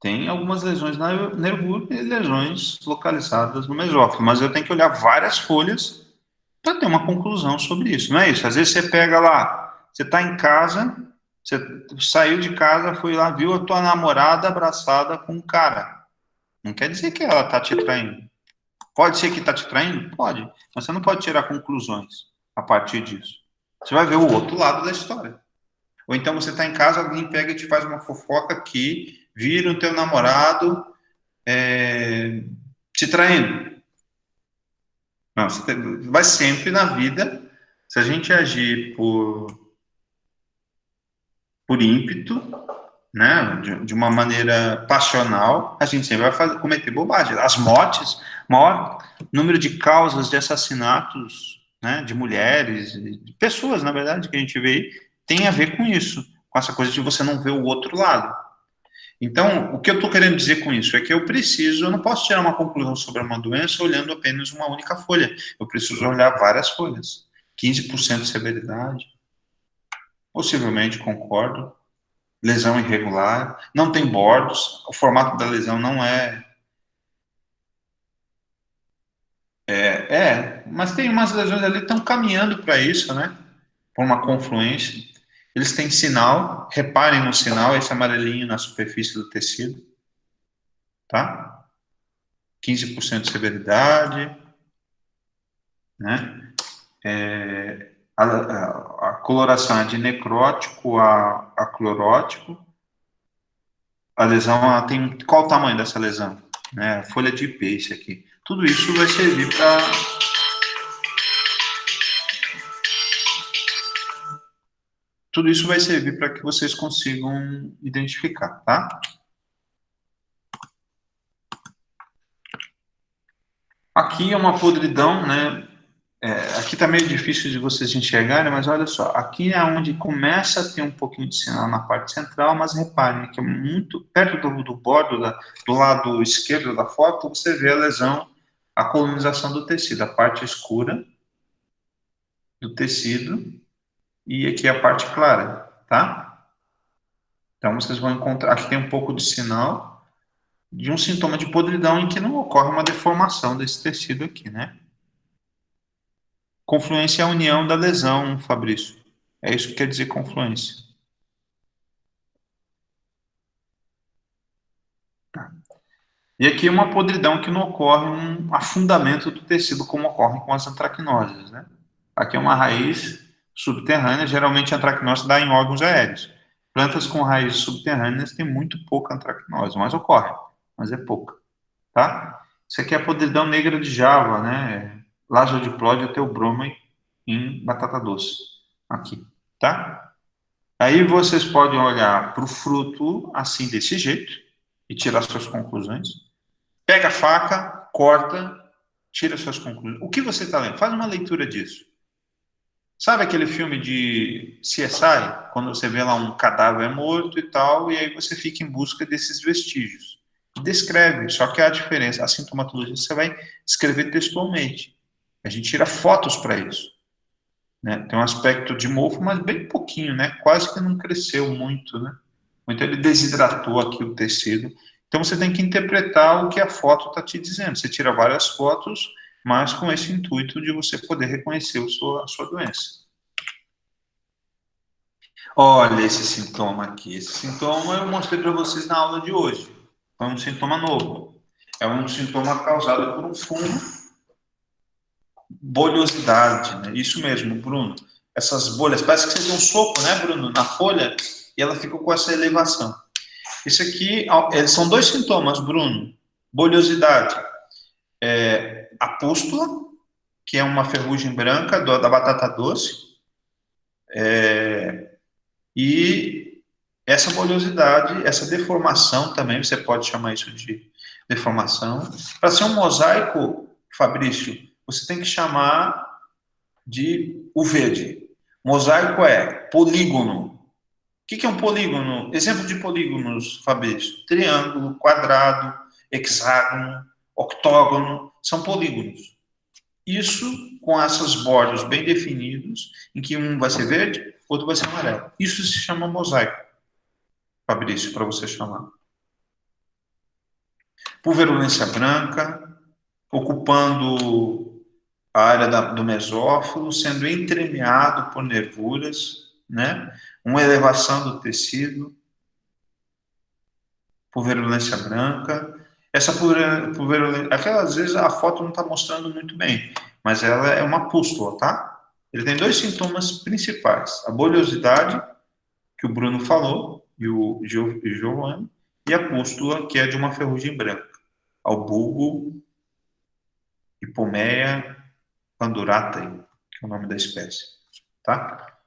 Tem algumas lesões na nervura e lesões localizadas no mesófilo, mas eu tenho que olhar várias folhas para ter uma conclusão sobre isso, não é isso? Às vezes você pega lá, você está em casa, você saiu de casa, foi lá, viu a tua namorada abraçada com um cara. Não quer dizer que ela está te traindo. Pode ser que está te traindo? Pode, mas você não pode tirar conclusões a partir disso. Você vai ver o outro lado da história. Ou então você está em casa, alguém pega e te faz uma fofoca aqui, vira o teu namorado te traindo. Não, vai sempre na vida, se a gente agir por ímpeto, né, de uma maneira passional, a gente sempre vai cometer bobagem. As mortes, maior número de causas de assassinatos, né, de mulheres, de pessoas, na verdade, que a gente vê, tem a ver com isso, com essa coisa de você não ver o outro lado. Então, o que eu estou querendo dizer com isso é que eu não posso tirar uma conclusão sobre uma doença olhando apenas uma única folha. Eu preciso olhar várias folhas. 15% de severidade, possivelmente concordo. Lesão irregular, não tem bordos, o formato da lesão não mas tem umas lesões ali que estão caminhando para isso, né? Por uma confluência. Eles têm sinal, reparem no sinal, esse amarelinho na superfície do tecido, tá? 15% de severidade, né? A coloração é de necrótico a clorótico. A lesão, ela tem qual o tamanho dessa lesão? Né? Folha de peixe aqui. Tudo isso vai servir para que vocês consigam identificar, tá? Aqui é uma podridão, né? Aqui está meio difícil de vocês enxergarem, mas olha só, aqui é onde começa a ter um pouquinho de sinal na parte central, mas reparem que é muito perto do bordo, do lado esquerdo da foto, você vê a lesão, a colonização do tecido, a parte escura do tecido e aqui a parte clara, tá? Então vocês vão encontrar, aqui tem um pouco de sinal de um sintoma de podridão em que não ocorre uma deformação desse tecido aqui, né? Confluência é a união da lesão, Fabrício. É isso que quer dizer confluência. Tá. E aqui uma podridão que não ocorre um afundamento do tecido, como ocorre com as antracnoses, né? Aqui é uma raiz subterrânea, geralmente a antracnose dá em órgãos aéreos. Plantas com raízes subterrâneas têm muito pouca antracnose, mas ocorre. mas é pouca, tá? Isso aqui é a podridão negra de Java, né? Lázaro diploide até o bromine em batata doce, aqui, tá? Aí vocês podem olhar para o fruto assim, desse jeito, e tirar suas conclusões. Pega a faca, corta, tira suas conclusões. O que você está lendo? Faz uma leitura disso. Sabe aquele filme de CSI, quando você vê lá um cadáver morto e tal, e aí você fica em busca desses vestígios. Descreve, só que a diferença, a sintomatologia você vai escrever textualmente. A gente tira fotos para isso. Né? Tem um aspecto de mofo, mas bem pouquinho, né? Quase que não cresceu muito, né? Então ele desidratou aqui o tecido. Então você tem que interpretar o que a foto está te dizendo. Você tira várias fotos, mas com esse intuito de você poder reconhecer a sua doença. Olha esse sintoma aqui. Esse sintoma eu mostrei para vocês na aula de hoje. É um sintoma novo. É um sintoma causado por um fungo, bolhosidade, né? Isso mesmo, Bruno. Essas bolhas, parece que você tem um soco, né, Bruno, na folha, e ela fica com essa elevação. Isso aqui, são dois sintomas, Bruno. Bolhosidade, a pústula, que é uma ferrugem branca da batata doce, e essa bolhosidade, essa deformação também, você pode chamar isso de deformação. Para ser um mosaico, Fabrício, você tem que chamar de o verde. Mosaico é polígono. O que é um polígono? Exemplo de polígonos, Fabrício: triângulo, quadrado, hexágono, octógono, são polígonos. Isso com esses bordos bem definidos, em que um vai ser verde, outro vai ser amarelo. Isso se chama mosaico, Fabrício, para você chamar. Pulverulência branca, ocupando a área do mesófilo, sendo entremeado por nervuras, né? Uma elevação do tecido, pulverulência branca. Essa pulverulência, às vezes a foto não está mostrando muito bem, mas ela é uma pústula, tá? Ele tem dois sintomas principais: a bolhosidade, que o Bruno falou, e o Giovanni, e a pústula, que é de uma ferrugem branca. Ao bulbo, hipomeia pandurata, que é o nome da espécie, tá?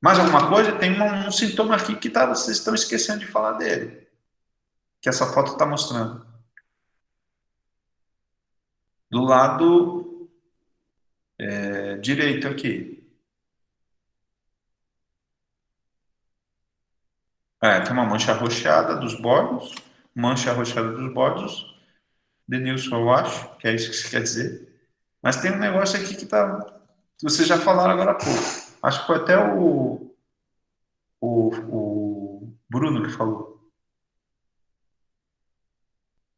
Mais alguma coisa? Tem um sintoma aqui que vocês estão esquecendo de falar dele, que essa foto está mostrando. Do lado direito aqui. Tem uma mancha arroxeada dos bordos, Denilson, eu acho, que é isso que você quer dizer. Mas tem um negócio aqui que vocês já falaram agora há pouco. Acho que foi até o Bruno que falou.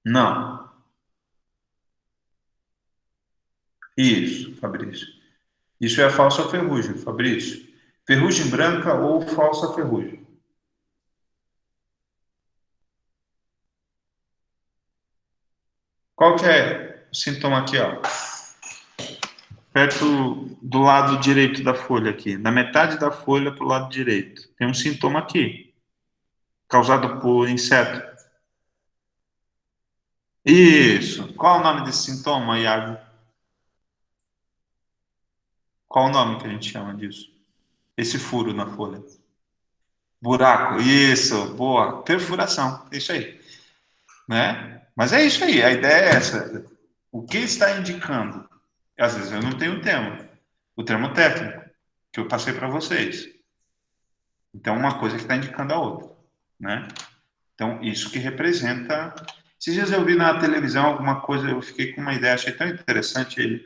Não. Isso, Fabrício. Isso é a falsa ferrugem, Fabrício. Ferrugem branca ou falsa ferrugem. Qual que é o sintoma aqui, ó? Perto do lado direito da folha aqui, na metade da folha para o lado direito. Tem um sintoma aqui, causado por inseto. Isso. Qual é o nome desse sintoma, Iago? Qual o nome que a gente chama disso? Esse furo na folha. Buraco. Isso. Boa. Perfuração. Isso aí. Né? Mas é isso aí. A ideia é essa. O que está indicando? Às vezes eu não tenho o termo. O termo técnico que eu passei para vocês. Então, uma coisa que está indicando a outra, né? Então, isso que representa. Esses dias eu vi na televisão alguma coisa, eu fiquei com uma ideia, achei tão interessante.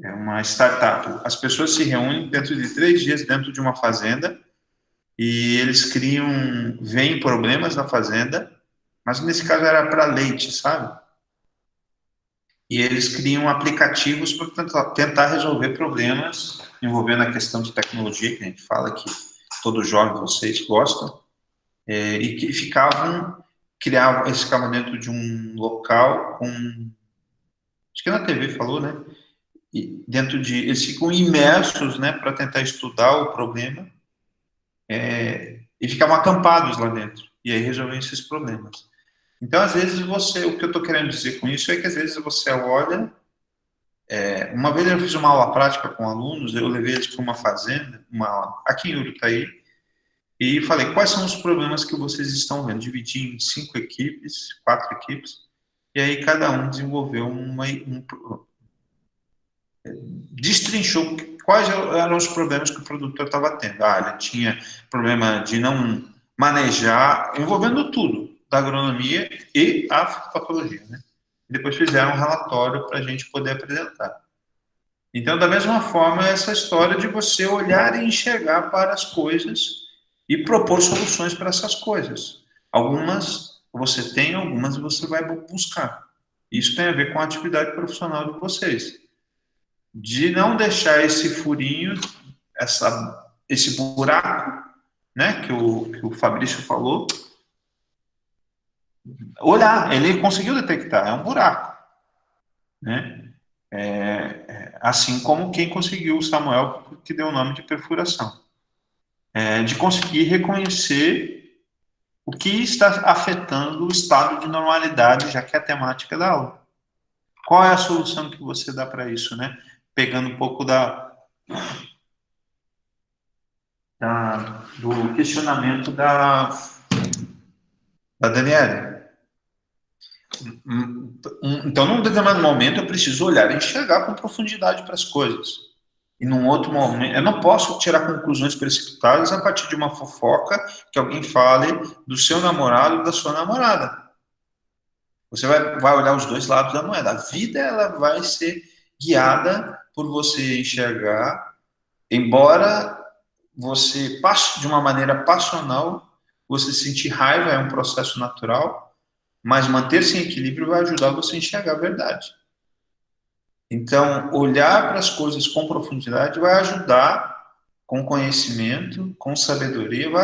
É uma startup. As pessoas se reúnem dentro de 3 dias dentro de uma fazenda e eles veem problemas na fazenda, mas nesse caso era para leite, sabe? E eles criam aplicativos para tentar resolver problemas envolvendo a questão de tecnologia, que a gente fala que todo jovem, vocês gostam, e que eles ficavam dentro de um local acho que na TV falou, né? E eles ficam imersos, né, para tentar estudar o problema, e ficavam acampados lá dentro. e aí resolver esses problemas. Então, às vezes, o que eu estou querendo dizer com isso é que, às vezes, você olha... uma vez eu fiz uma aula prática com alunos, eu levei eles para uma fazenda, aqui em Urutaí, e falei, quais são os problemas que vocês estão vendo? Dividi em 5 equipes, 4 equipes, e aí cada um desenvolveu destrinchou quais eram os problemas que o produtor estava tendo. Ele tinha problema de não manejar, envolvendo tudo, da agronomia e a fitopatologia, né? E depois fizeram um relatório para a gente poder apresentar. Então, da mesma forma, essa história de você olhar e enxergar para as coisas e propor soluções para essas coisas. Algumas você tem, algumas você vai buscar. Isso tem a ver com a atividade profissional de vocês. De não deixar esse furinho, esse buraco, né, que o Fabrício falou, olhar, ele conseguiu detectar, é um buraco, né? Assim como quem conseguiu, o Samuel, que deu o nome de perfuração. De conseguir reconhecer o que está afetando o estado de normalidade, já que é a temática da aula. Qual é a solução que você dá para isso, né? Pegando um pouco do questionamento da Daniela. Então, num determinado momento, eu preciso olhar e enxergar com profundidade para as coisas. E num outro momento, eu não posso tirar conclusões precipitadas a partir de uma fofoca que alguém fale do seu namorado ou da sua namorada. Você vai olhar os dois lados da moeda. A vida, ela vai ser guiada por você enxergar, embora você passe de uma maneira passional, você sentir raiva é um processo natural, mas manter-se em equilíbrio vai ajudar você a enxergar a verdade. Então, olhar para as coisas com profundidade vai ajudar, com conhecimento, com sabedoria, vai